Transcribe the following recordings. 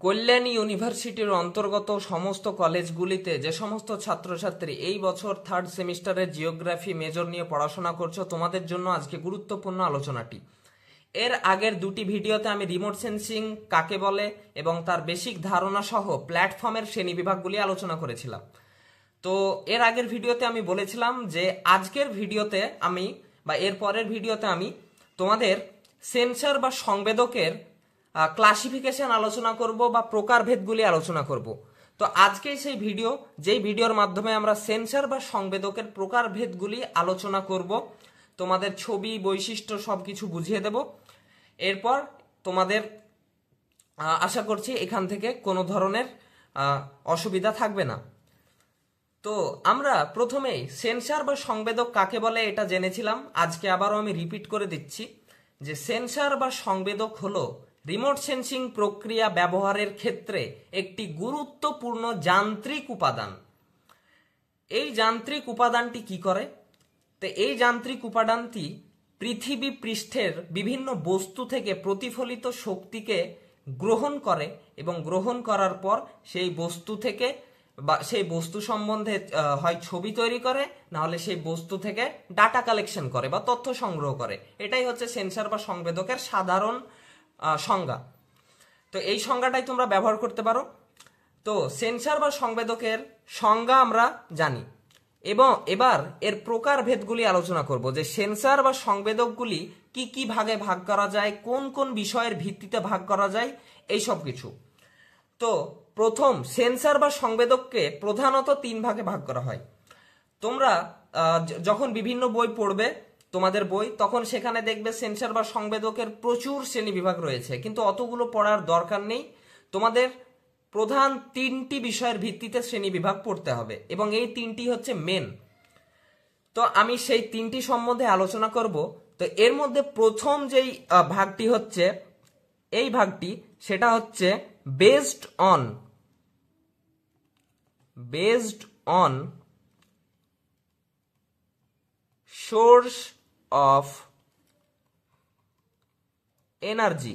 কল্যাণ ইউনিভার্সিটির অন্তর্গত সমস্ত কলেজগুলিতে যে সমস্ত ছাত্রছাত্রী এই বছর থার্ড সেমিস্টারের জিওগ্রাফি মেজর নিয়ে পড়াশোনা করছো, তোমাদের জন্য আজকে গুরুত্বপূর্ণ আলোচনাটি। এর আগের দুটি ভিডিওতে আমি রিমোট সেন্সিং কাকে বলে এবং তার বেসিক ধারণা সহ প্ল্যাটফর্মের শ্রেণীবিভাগগুলি আলোচনা করেছিলাম। তো এর আগের ভিডিওতে আমি বলেছিলাম যে আজকের ভিডিওতে আমি বা এর পরের ভিডিওতে আমি তোমাদের সেন্সর বা সংবেদকের ক্লাসিফিকেশন আলোচনা করব বা প্রকারভেদগুলি আলোচনা করব। তো আজকে সেই ভিডিও, যেই ভিডিওর মাধ্যমে আমরা সেন্সর বা সংবেদকের প্রকারভেদগুলি আলোচনা করব, তোমাদের ছবি বৈশিষ্ট্য সবকিছু বুঝিয়ে দেব। এরপর তোমাদের আশা করছি এখান থেকে কোনো ধরনের অসুবিধা থাকবে না। তো আমরা প্রথমেই সেন্সর বা সংবেদক কাকে বলে এটা জেনেছিলাম। আজকে আবারও আমি রিপিট করে দিচ্ছি যে সেন্সর বা সংবেদক হলো রিমোট সেন্সিং প্রক্রিয়া ব্যবহারের ক্ষেত্রে একটি গুরুত্বপূর্ণ যান্ত্রিক উপাদান। এই যান্ত্রিক উপাদানটি কি করে? তো এই যান্ত্রিক উপাদানটি পৃথিবী পৃষ্ঠের বিভিন্ন বস্তু থেকে প্রতিফলিত শক্তিকে গ্রহণ করে এবং গ্রহণ করার পর সেই বস্তু থেকে বা সেই বস্তু সম্বন্ধে হয় ছবি তৈরি করে, না হলে সেই বস্তু থেকে ডাটা কালেকশন করে বা তথ্য সংগ্রহ করে। এটাই হচ্ছে সেন্সর বা সংবেদকের সাধারণ সংজ্ঞা। তো এই সংজ্ঞাটাই তোমরা ব্যবহার করতে পারো। তো সেন্সর বা সংবেদকের সংজ্ঞা আমরা জানি এবং এবার এর প্রকারভেদগুলি আলোচনা করব যে সেন্সর বা সংবেদকগুলি কি কি ভাগে ভাগ করা যায়, কোন কোন বিষয়ের ভিত্তিতে ভাগ করা যায়, এই সব কিছু। তো প্রথম, সেন্সর বা সংবেদককে প্রধানত তিন ভাগে ভাগ করা হয়। তোমরা যখন বিভিন্ন বই পড়বে, তোমাদের বই, তখন সেখানে দেখবে সেন্সর বা সংবেদকের প্রচুর শ্রেণী বিভাগ রয়েছে, কিন্তু অতগুলো পড়ার দরকার নেই। তোমাদের প্রধান তিনটি বিষয়ের ভিত্তিতে শ্রেণী বিভাগ পড়তে হবে এবং এই তিনটি হচ্ছে মেন। তো আমি সেই তিনটি সম্বন্ধে আলোচনা করব। তো এর মধ্যে প্রথম যেই ভাগটি হচ্ছে, এই ভাগটি, সেটা হচ্ছে based on source of energy.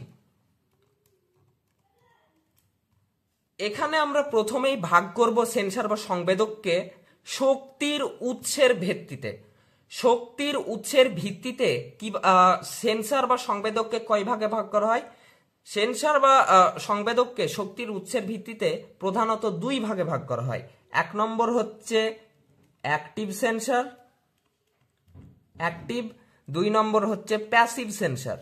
এখানে আমরা প্রথমেই ভাগ করব সেন্সর বা সংবেদককে শক্তির উৎসের ভিত্তিতে। শক্তির উৎসের ভিত্তিতে কি সেন্সর বা সংবেদককে কয় ভাগে ভাগ করা হয়? সেন্সর বা সংবেদককে শক্তির উৎসের ভিত্তিতে প্রধানত দুই ভাগে ভাগ করা হয়। এক নম্বর হচ্ছে অ্যাক্টিভ সেন্সর, দুই নম্বর হচ্ছে প্যাসিভ সেন্সর।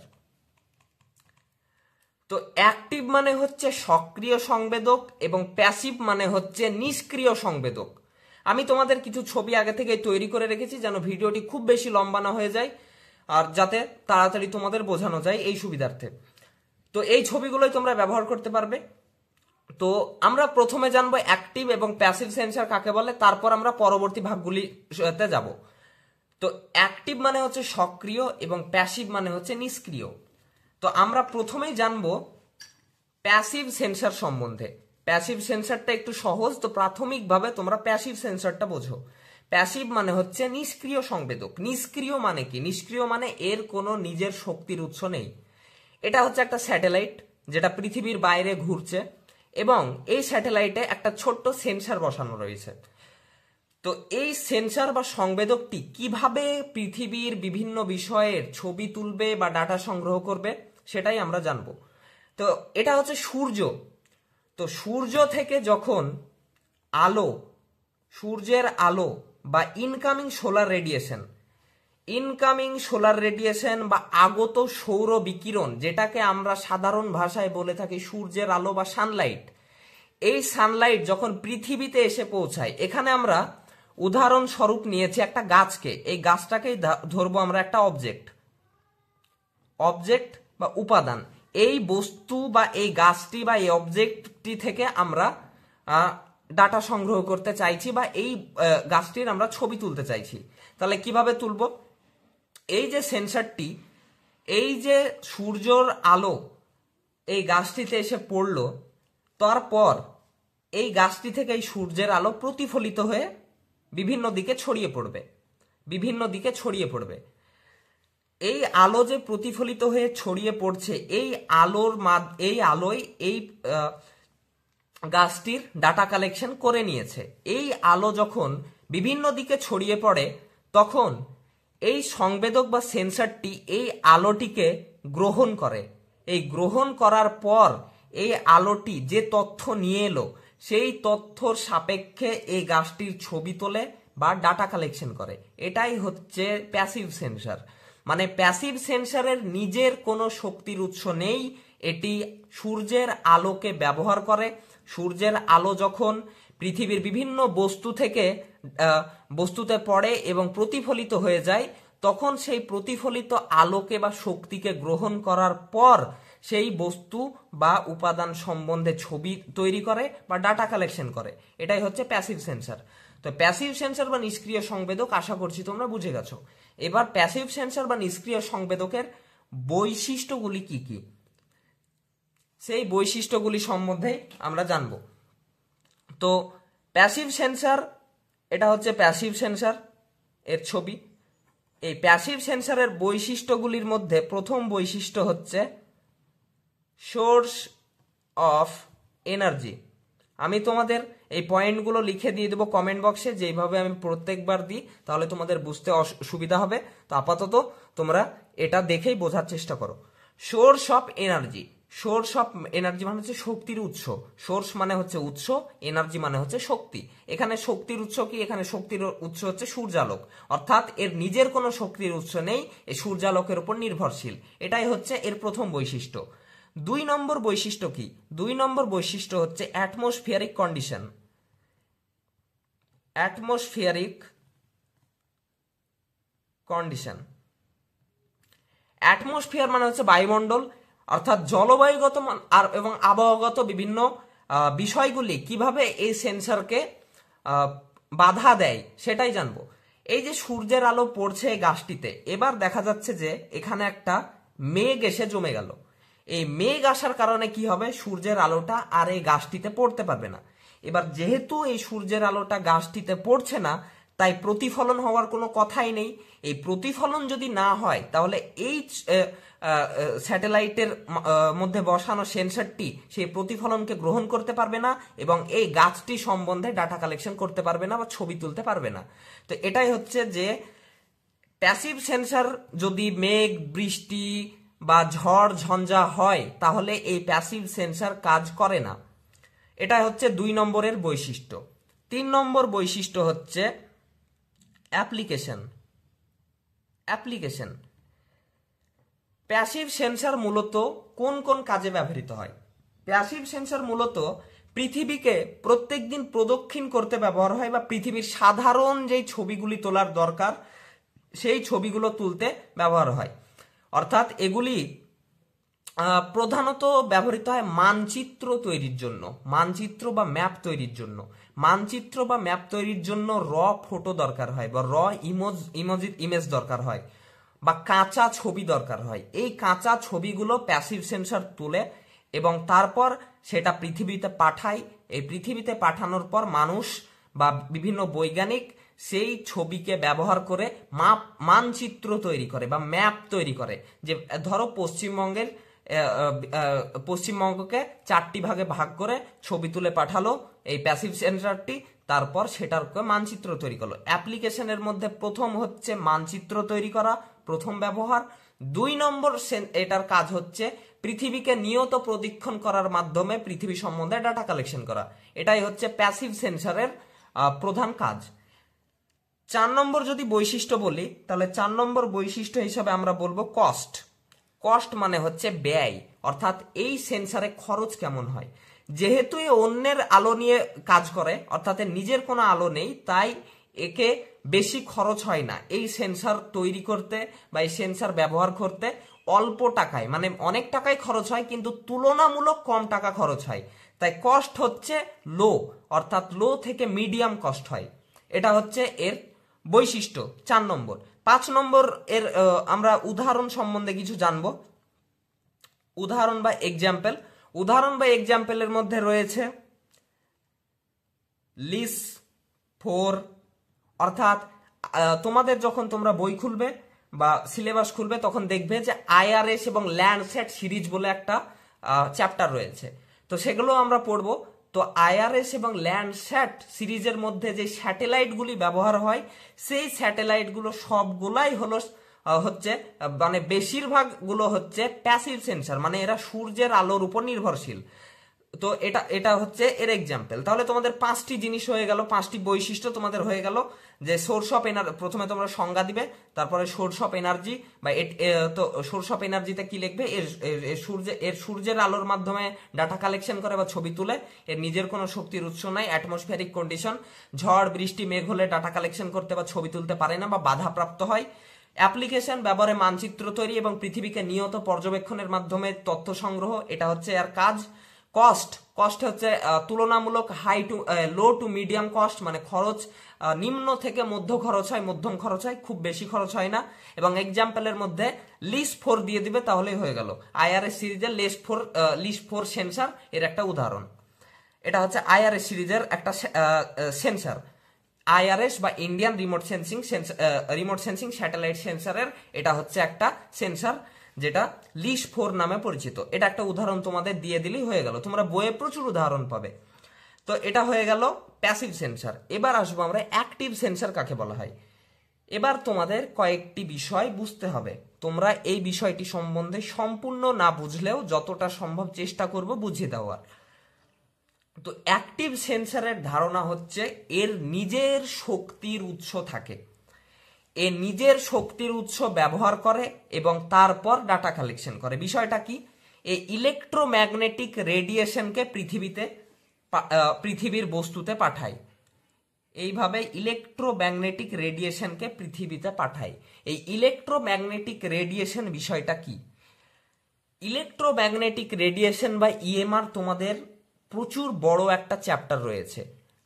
তো অ্যাক্টিভ মানে হচ্ছে সক্রিয় সংবেদক এবং প্যাসিভ মানে হচ্ছে নিষ্ক্রিয় সংবেদক। আমি তোমাদের কিছু ছবি আগে থেকে তৈরি করে রেখেছি যেন ভিডিওটি খুব বেশি লম্বা না হয়ে যায় আর যাতে তাড়াতাড়ি তোমাদের বোঝানো যায় এই সুবিধার্থে। তো এই ছবিগুলোই তোমরা ব্যবহার করতে পারবে। তো আমরা প্রথমে জানবো অ্যাক্টিভ এবং প্যাসিভ সেন্সর কাকে বলে, তারপর আমরা পরবর্তী ভাগগুলিতে যাব। তো অ্যাক্টিভ মানে হচ্ছে সক্রিয় এবং প্যাসিভ মানে হচ্ছে নিষ্ক্রিয়। তো আমরা প্রথমেই জানবো প্যাসিভ সেন্সর সম্বন্ধে। প্যাসিভ সেন্সরটা একটু সহজ, তো প্রাথমিকভাবে তোমরা প্যাসিভ সেন্সরটা বোঝো। প্যাসিভ মানে হচ্ছে নিষ্ক্রিয় সংবেদক। নিষ্ক্রিয় মানে কি? নিষ্ক্রিয় মানে এর কোনো নিজের শক্তির উৎস নেই। এটা হচ্ছে একটা স্যাটেলাইট যেটা পৃথিবীর বাইরে ঘুরছে এবং এই স্যাটেলাইটে একটা ছোট্ট সেন্সর বসানো রয়েছে। তো এই সেন্সর বা সংবেদকটি কিভাবে পৃথিবীর বিভিন্ন বিষয়ের ছবি তুলবে বা ডাটা সংগ্রহ করবে সেটাই আমরা জানব। তো এটা হচ্ছে সূর্য। তো সূর্য থেকে যখন সূর্যের আলো বা ইনকামিং সোলার রেডিয়েশন বা আগত সৌর বিকিরণ, যেটাকে আমরা সাধারণ ভাষায় বলে থাকি সূর্যের আলো বা সানলাইট, এই সানলাইট যখন পৃথিবীতে এসে পৌঁছায়, এখানে আমরা উদাহরণস্বরূপ নিয়েছি একটা গাছকে। এই গাছটাকেই ধরবো আমরা একটা অবজেক্ট বা উপাদান। এই বস্তু বা এই গাছটি বা এই অবজেক্টটি থেকে আমরা ডাটা সংগ্রহ করতে চাইছি বা এই গাছটির আমরা ছবি তুলতে চাইছি। তাহলে কিভাবে তুলবো? এই যে সেন্সরটি, এই যে সূর্যের আলো এই গাছটিতে এসে পড়লো, তারপর এই গাছটি থেকে এই সূর্যের আলো প্রতিফলিত হয়ে বিভিন্ন দিকে ছড়িয়ে পড়বে। এই আলো যে প্রতিফলিত হয়ে ছড়িয়ে পড়ছে, এই আলোয় এই গাছটির ডাটা কালেকশন করে নিয়েছে। এই আলো যখন বিভিন্ন দিকে ছড়িয়ে পড়ে তখন এই সংবেদক বা সেন্সরটি এই আলোটিকে গ্রহণ করে। এই গ্রহণ করার পর এই আলোটি যে তথ্য নিয়ে এলো সেই তথ্যর সাপেক্ষে এই গাছটির ছবি তোলে বা ডাটা কালেকশন করে। এটাই হচ্ছে প্যাসিভ সেন্সর। মানে প্যাসিভ সেন্সরের নিজের কোনো শক্তির উৎস নেই, এটি সূর্যের আলোকে ব্যবহার করে। সূর্যের আলো যখন পৃথিবীর বিভিন্ন বস্তু থেকে বস্তুতে পড়ে এবং প্রতিফলিত হয়ে যায়, তখন সেই প্রতিফলিত আলোকে বা শক্তিকে গ্রহণ করার পর সেই বস্তু বা উপাদান সম্বন্ধে ছবি তৈরি করে বা ডাটা কালেকশন করে। এটাই হচ্ছে প্যাসিভ সেন্সর। তো প্যাসিভ সেন্সর বা নিষ্ক্রিয় সংবেদক আশা করছি তোমরা বুঝে গেছো। এবার প্যাসিভ সেন্সর বা নিষ্ক্রিয় সংবেদকের বৈশিষ্ট্যগুলি কি কি, সেই বৈশিষ্ট্যগুলি সম্বন্ধে আমরা জানব। তো প্যাসিভ সেন্সর, এটা হচ্ছে প্যাসিভ সেন্সর এর ছবি। এই প্যাসিভ সেন্সরের বৈশিষ্ট্যগুলির মধ্যে প্রথম বৈশিষ্ট্য হচ্ছে সোর্স অফ এনার্জি। আমি তোমাদের এই পয়েন্টগুলো লিখে দিয়ে দেবো কমেন্ট বক্সে, যেইভাবে আমি প্রত্যেকবার দিই, তাহলে তোমাদের বুঝতে সুবিধা হবে। তো আপাতত তোমরা এটা দেখেই বোঝার চেষ্টা করো। Source of energy, source of energy মানে হচ্ছে শক্তির উৎস। সোর্স মানে হচ্ছে উৎস, এনার্জি মানে হচ্ছে শক্তি। এখানে শক্তির উৎস কি? এখানে শক্তির উৎস হচ্ছে সূর্যালোক, অর্থাৎ এর নিজের কোনো শক্তির উৎস নেই, এই সূর্যালোকের উপর নির্ভরশীল। এটাই হচ্ছে এর প্রথম বৈশিষ্ট্য। 2 নম্বর বৈশিষ্ট্য কি? 2 নম্বর বৈশিষ্ট্য হচ্ছে atmospheric condition. Atmospheric condition, atmosphere মানে হচ্ছে বায়ুমণ্ডল, অর্থাৎ জলবায়ুগত আর এবং আবহাওয়াগত বিভিন্ন বিষয়গুলি কিভাবে এই সেন্সরকে বাধা দেয় সেটাই জানবো। এই যে সূর্যের আলো পড়ছে এই গাছটিতে, এবার দেখা যাচ্ছে যে এখানে একটা মেঘ এসে জমে গেল। এই মেঘ আসার কারণে কি হবে? সূর্যের আলোটা আর এই গাছটিতে পড়তে পারবে না। এবার যেহেতু এই সূর্যের আলোটা গাছটিতে পড়ছে না, তাই প্রতিফলন হওয়ার কোনো কথাই নেই। এই প্রতিফলন যদি না হয় তাহলে এই স্যাটেলাইটের মধ্যে বসানো সেন্সরটি সেই প্রতিফলনকে গ্রহণ করতে পারবে না এবং এই গাছটি সম্বন্ধে ডাটা কালেকশন করতে পারবে না বা ছবি তুলতে পারবে না। তো এটাই হচ্ছে যে প্যাসিভ সেন্সর যদি মেঘ, বৃষ্টি বা ঝড় ঝঞ্ঝা হয় তাহলে এই প্যাসিভ সেন্সর কাজ করে না। এটা হচ্ছে 2 নম্বরের বৈশিষ্ট্য। 3 নম্বর বৈশিষ্ট্য হচ্ছে অ্যাপ্লিকেশন। অ্যাপ্লিকেশন, প্যাসিভ সেন্সর মূলত কোন কোন কাজে ব্যবহৃত হয়? প্যাসিভ সেন্সর মূলত পৃথিবীকে প্রত্যেকদিন প্রদক্ষিণ করতে ব্যবহার হয় বা পৃথিবীর সাধারণ যেই ছবিগুলি তোলার দরকার সেই ছবিগুলো তুলতে ব্যবহার হয়। অর্থাৎ এগুলি প্রধানত ব্যবহৃত হয় মানচিত্র তৈরির জন্য, মানচিত্র বা ম্যাপ তৈরির জন্য। মানচিত্র বা ম্যাপ তৈরির জন্য র ফটো দরকার হয় বা র ইমেজ দরকার হয় বা কাঁচা ছবি দরকার হয়। এই কাঁচা ছবিগুলো প্যাসিভ সেন্সর তুলে এবং তারপর সেটা পৃথিবীতে পাঠায়। এই পৃথিবীতে পাঠানোর পর মানুষ বা বিভিন্ন বৈজ্ঞানিক সেই ছবিকে ব্যবহার করে মানচিত্র তৈরি করে বা ম্যাপ তৈরি করে। যে ধরো পশ্চিমবঙ্গকে 4টি ভাগে ভাগ করে ছবি তুলে পাঠালো এই প্যাসিভ সেন্সরটি, তারপর সেটার মানচিত্র তৈরি করলো। অ্যাপ্লিকেশনের মধ্যে প্রথম হচ্ছে মানচিত্র তৈরি করা, প্রথম ব্যবহার। 2 নম্বর এটার কাজ হচ্ছে পৃথিবীকে নিয়ত প্রদক্ষিণ করার মাধ্যমে পৃথিবী সম্বন্ধে ডাটা কালেকশন করা। এটাই হচ্ছে প্যাসিভ সেন্সরের প্রধান কাজ। 4 নম্বর যদি বৈশিষ্ট্য বলি তাহলে 4 নম্বর বৈশিষ্ট্য হিসাবে আমরা বলবো কস্ট। কস্ট মানে হচ্ছে ব্যয়, অর্থাৎ এই সেন্সরে খরচ কেমন হয়। যেহেতু এ অন্যের আলো নিয়ে কাজ করে, অর্থাৎ নিজের কোনো আলো নেই, তাই একে বেশি খরচ হয় না এই সেন্সর তৈরি করতে বা এই সেন্সর ব্যবহার করতে। অল্প টাকায়, মানে অনেক টাকায় খরচ হয় কিন্তু তুলনামূলক কম টাকা খরচ হয়, তাই কস্ট হচ্ছে লো, অর্থাৎ লো থেকে মিডিয়াম কস্ট হয়। এটা হচ্ছে এর বৈশিষ্ট্য 4 নম্বর। 5 নম্বর এর আমরা উদাহরণ সম্বন্ধে কিছু জানবো। উদাহরণ বা এক্সাম্পল। উদাহরণ বা এক্সাম্পলের মধ্যে রয়েছে লিস 4, অর্থাৎ তোমাদের যখন তোমরা বই খুলবে বা সিলেবাস খুলবে তখন দেখবে যে IRS এবং ল্যান্ডস্যাট সিরিজ বলে একটা চ্যাপ্টার রয়েছে। তো সেগুলো আমরা পড়বো। তো আইআরএস এবং ল্যান্ডস্যাট সিরিজের মধ্যে যে স্যাটেলাইটগুলি ব্যবহার হয় সেই স্যাটেলাইটগুলো সবগুলাই হচ্ছে মানে বেশিরভাগ গুলো হচ্ছে প্যাসিভ সেন্সর, মানে এরা সূর্যের আলোর উপর নির্ভরশীল। তো এটা হচ্ছে এর এক্সাম্পল। তাহলে তোমাদের 5টি জিনিস হয়ে গেল, 5টি বৈশিষ্ট্য তোমাদের হয়ে গেল। যে সোর্স অফ এনার্জি, প্রথমে তোমরা সংজ্ঞা দিবে, তারপরে সোর্স অফ এনার্জি বা তো সোর্স অফ এনার্জিতে কি লিখবে, সূর্যের আলোর মাধ্যমে ডাটা কালেকশন করে বা ছবি তুলে, এর নিজের কোনো শক্তির উৎস নাই, অ্যাটমসফিয়ারিক কন্ডিশন, ঝড় বৃষ্টি মেঘ হলে ডাটা কালেকশন করতে বা ছবি তুলতে পারে না বা বাধাপ্রাপ্ত হয়। অ্যাপ্লিকেশন ব্যবহারে মানচিত্র তৈরি এবং পৃথিবীকে নিয়ত পর্যবেক্ষণের মাধ্যমে তথ্য সংগ্রহ, এটা হচ্ছে এর কাজ। কস্ট হচ্ছে তুলনামূলক high to low to medium cost, মানে খরচ নিম্ন থেকে মধ্য খরচ হয়, মধ্যম খরচ হয়, খুব বেশি খরচ হয় না। এবং এক্সাম্পলের মধ্যে লিস4 দিয়ে দিবে, তাহলেই হয়ে গেল। আইআরএস সিরিজের লিস4 সেন্সার এর একটা উদাহরণ। এটা হচ্ছে আইআরএস সিরিজের একটা সেন্সার। আইআরএস বা ইন্ডিয়ান রিমোট সেন্সিং স্যাটেলাইট সেন্সারের এটা হচ্ছে একটা সেন্সার, যেটা লিস4 নামে পরিচিত। এটা একটা উদাহরণ তোমাদের দিয়ে দিলেই হয়ে গেল, তোমরা বইয়ে প্রচুর উদাহরণ পাবে। তো এটা হয়ে গেল প্যাসিভ সেন্সার। এবার আসবো আমরা অ্যাক্টিভ সেন্সার কাকে বলা হয়। এবার তোমাদের কয়েকটি বিষয় বুঝতে হবে, তোমরা এই বিষয়টি সম্বন্ধে সম্পূর্ণ না বুঝলেও যতটা সম্ভব চেষ্টা করব বুঝিয়ে দেওয়ার। তো অ্যাক্টিভ সেন্সারের ধারণা হচ্ছে এর নিজের শক্তির উৎস থাকে, এ নিজের শক্তির উৎস ব্যবহার করে এবং তারপর ডাটা কালেকশন করে। বিষয়টা কি, এই ইলেকট্রোম্যাগনেটিক রেডিয়েশনকে পৃথিবীর বস্তুতে পাঠায়। এইভাবে ইলেকট্রোম্যাগনেটিক রেডিয়েশনকে পৃথিবীতে পাঠায়। এই ইলেকট্রোম্যাগনেটিক রেডিয়েশন বিষয়টা কি, ইলেকট্রোম্যাগনেটিক রেডিয়েশন বা ইএমআর তোমাদের প্রচুর বড় একটা চ্যাপ্টার রয়েছে।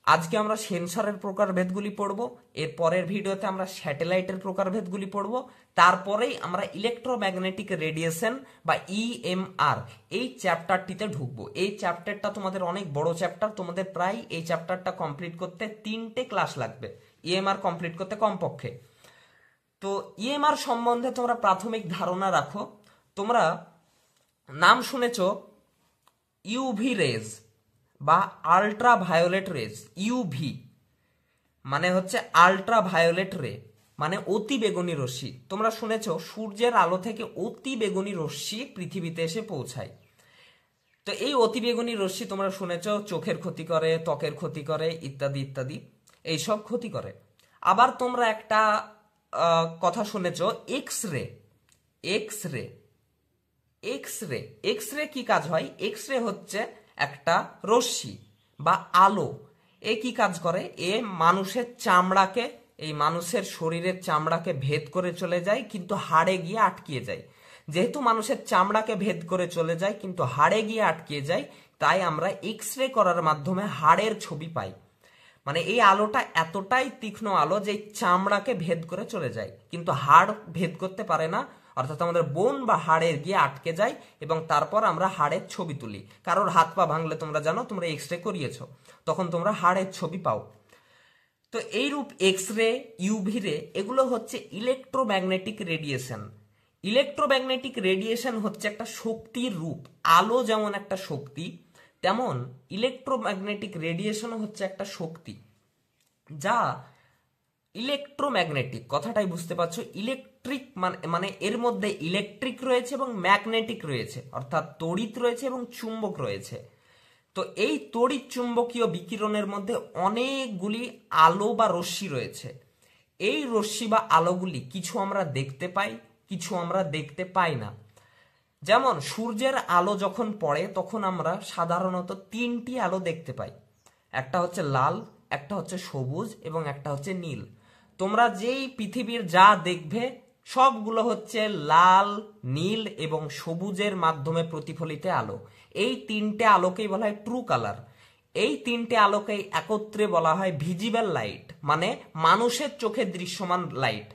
আজকে আমরা সেন্সরের প্রকারভেদগুলি পড়ব, এর পরের ভিডিওতে আমরা স্যাটেলাইটের প্রকারভেদগুলি পড়ব, তারপরেই আমরা ইলেকট্রোম্যাগনেটিক রেডিয়েশন বা ইএমআর এই চ্যাপ্টারটিতে ঢুকবো। এই চ্যাপ্টারটা তোমাদের অনেক বড় চ্যাপ্টার, তোমাদের প্রায় এই চ্যাপ্টারটা কমপ্লিট করতে 3টে ক্লাস লাগবে, ইএমআর কমপ্লিট করতে কমপক্ষে। তো ইএমআর সম্বন্ধে তোমরা প্রাথমিক ধারণা রাখো। তোমরা নাম শুনেছ ইউভি রেজ বা আল্ট্রা ভায়োলেট রেজ। ইউভি মানে হচ্ছে আল্ট্রা ভায়োলেট রে, মানে অতি বেগুনি রশ্মি। তোমরা শুনেছ সূর্যের আলো থেকে অতি বেগুনি রশ্মি পৃথিবীতে এসে পৌঁছায়। তো এই অতি বেগুনি রশ্মি তোমরা শুনেছ চোখের ক্ষতি করে, ত্বকের ক্ষতি করে, ইত্যাদি ইত্যাদি, এইসব ক্ষতি করে। আবার তোমরা একটা কথা শুনেছ এক্স রে। এক্স রে কি কাজ হয়, এক্স রে হচ্ছে একটা রশ্মি বা আলো। এ কি কাজ করে, এ মানুষের চামড়াকে, এই মানুষের শরীরের চামড়াকে ভেদ করে চলে যায় কিন্তু হাড়ে গিয়ে আটকিয়ে যায়। যেহেতু মানুষের চামড়াকে ভেদ করে চলে যায় কিন্তু হাড়ে গিয়ে আটকিয়ে যায়, তাই আমরা এক্স রে করার মাধ্যমে হাড়ের ছবি পাই। মানে এই আলোটা এতটাই তীক্ষ্ণ আলো যে চামড়াকে ভেদ করে চলে যায় কিন্তু হাড় ভেদ করতে পারে না, অর্থাৎ আমাদের বোন বা হাড়ে গিয়ে আটকে যায় এবং তারপর আমরা হাড়ের ছবি তুলি। কারোর হাত পা ভাঙলে তোমরা জানো, তোমরা এক্স রে করিয়েছ, তখন তোমরা হাড়ের ছবি পাও। তো এইরূপ এক্স রে, ইউভি রে, এগুলো হচ্ছে ইলেকট্রোম্যাগনেটিক রেডিয়েশন। ইলেকট্রোম্যাগনেটিক রেডিয়েশন হচ্ছে একটা শক্তির রূপ। আলো যেমন একটা শক্তি, তেমন ইলেকট্রোম্যাগনেটিক রেডিয়েশন হচ্ছে একটা শক্তি, যা ইলেকট্রোম্যাগনেটিক, কথাটাই বুঝতে পারছো। ইলেকট্রিক মানে এর মধ্যে ইলেকট্রিক রয়েছে এবং ম্যাগনেটিক রয়েছে, অর্থাৎ তড়িৎ রয়েছে এবং চুম্বক রয়েছে। তো এই তড়িৎ চুম্বকীয় বিকিরণের মধ্যে অনেকগুলি আলো বা রশ্মি রয়েছে। এই রশ্মি বা আলোগুলি কিছু আমরা দেখতে পাই, কিছু আমরা দেখতে পাই না। যেমন সূর্যের আলো যখন পড়ে তখন আমরা সাধারণত 3টি আলো দেখতে পাই, একটা হচ্ছে লাল, একটা হচ্ছে সবুজ এবং একটা হচ্ছে নীল। তোমরা যেই পৃথিবীর যা দেখবে সবগুলো হচ্ছে লাল, নীল এবং সবুজের মাধ্যমে প্রতিফলিত আলো। এই 3টে আলোকেই বলা হয় ট্রু কালার। এই 3টে আলোকেই একত্রে বলা হয় ভিজিবল লাইট, মানে মানুষের চোখে দৃশ্যমান লাইট।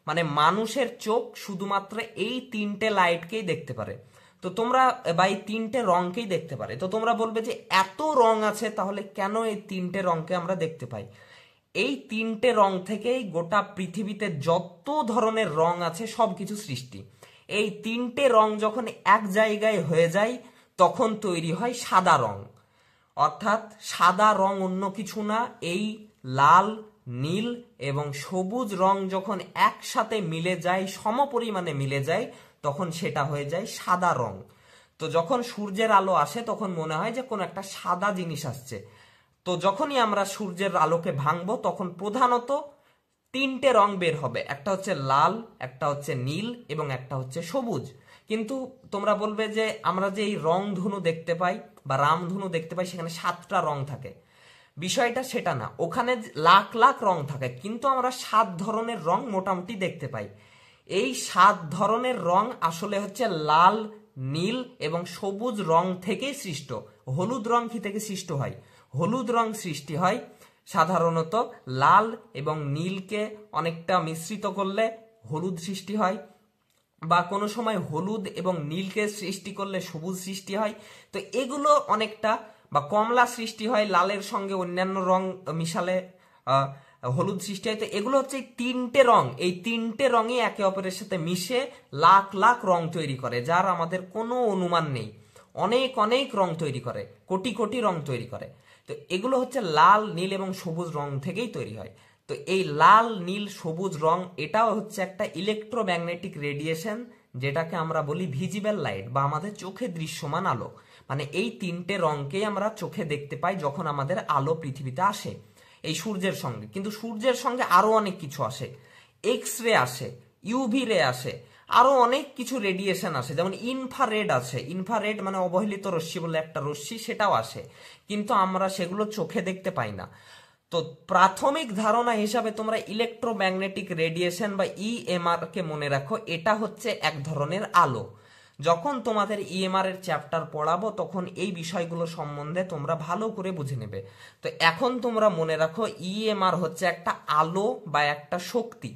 মানে মানুষের চোখ শুধুমাত্র এই 3টে লাইটকেই দেখতে পারে। তো তোমরা বা এই 3টে রঙকেই দেখতে পারে। তো তোমরা বলবে যে এত রং আছে, তাহলে কেন এই 3টে রঙকে আমরা দেখতে পাই? এই 3টে রং থেকেই গোটা পৃথিবীতে যত ধরনের রং আছে সবকিছু সৃষ্টি। এই 3টে রং যখন এক জায়গায় হয়ে যায় তখন তৈরি হয় সাদা রং। অর্থাৎ সাদা রং অন্য কিছু না, এই লাল, নীল এবং সবুজ রং যখন একসাথে মিলে যায়, সমপরিমাণে মিলে যায়, তখন সেটা হয়ে যায় সাদা রং। তো যখন সূর্যের আলো আসে তখন মনে হয় যে কোনো একটা সাদা জিনিস আসছে। তো যখনই আমরা সূর্যের আলোকে ভাঙবো তখন প্রধানত তিনটে রং বের হবে, একটা হচ্ছে লাল, একটা হচ্ছে নীল এবং একটা হচ্ছে সবুজ। কিন্তু তোমরা বলবে যে আমরা যে এই রং ধনু দেখতে পাই বা রামধনু দেখতে পাই সেখানে 7টা রং থাকে। বিষয়টা সেটা না, ওখানে লাখ লাখ রং থাকে, কিন্তু আমরা 7 ধরনের রং মোটামুটি দেখতে পাই। এই 7 ধরনের রং আসলে হচ্ছে লাল, নীল এবং সবুজ রং থেকেই সৃষ্ট। হলুদ রং কি থেকে সৃষ্ট হয়? হলুদ রং সৃষ্টি হয় সাধারণত লাল এবং নীলকে অনেকটা মিশ্রিত করলে হলুদ সৃষ্টি হয়, বা কোনো সময় হলুদ এবং নীলকে সৃষ্টি করলে সবুজ সৃষ্টি হয়। তো এগুলো অনেকটা, বা কমলা সৃষ্টি হয় লালের সঙ্গে অন্যান্য রং মিশালে হলুদ সৃষ্টি হয়। তো এগুলো হচ্ছে তিনটে রং, এই তিনটে রঙই একে অপরের সাথে মিশে লাখ লাখ রং তৈরি করে, যার আমাদের কোনো অনুমান নেই। অনেক অনেক রং তৈরি করে, কোটি কোটি রং তৈরি করে। তো এগুলো হচ্ছে লাল, নীল এবং সবুজ রং থেকেই তৈরি হয়। তো এই লাল, নীল, সবুজ রং এটাও হচ্ছে একটা ইলেকট্রোম্যাগনেটিক রেডিয়েশন, যেটাকে আমরা বলি ভিজিবল লাইট বা আমাদের চোখে দৃশ্যমান আলো। মানে এই তিনটে রংকেই আমরা চোখে দেখতে পাই যখন আমাদের আলো পৃথিবীতে আসে এই সূর্যের সঙ্গে। কিন্তু সূর্যের সঙ্গে আরো অনেক কিছু আসে, এক্স রে আসে, ইউভি রে আসে, আরো অনেক কিছু রেডিয়েশন আসে, যেমন ইনফ্রারেড আছে। ইনফ্রারেড মানে অবহেলিত রশ্মি বলে একটা রশ্মি, সেটাও আসে, কিন্তু আমরা সেগুলো চোখে দেখতে পাই না। তো প্রাথমিক ধারণা হিসাবে তোমরা ইলেকট্রোম্যাগনেটিক রেডিয়েশন বা ইএমআর কে মনে রাখো, এটা হচ্ছে এক ধরনের আলো। যখন তোমাদের ইএমআর এর চ্যাপ্টার পড়াবো তখন এই বিষয়গুলো সম্বন্ধে তোমরা ভালো করে বুঝে নেবে। তো এখন তোমরা মনে রাখো ইএমআর হচ্ছে একটা আলো বা একটা শক্তি।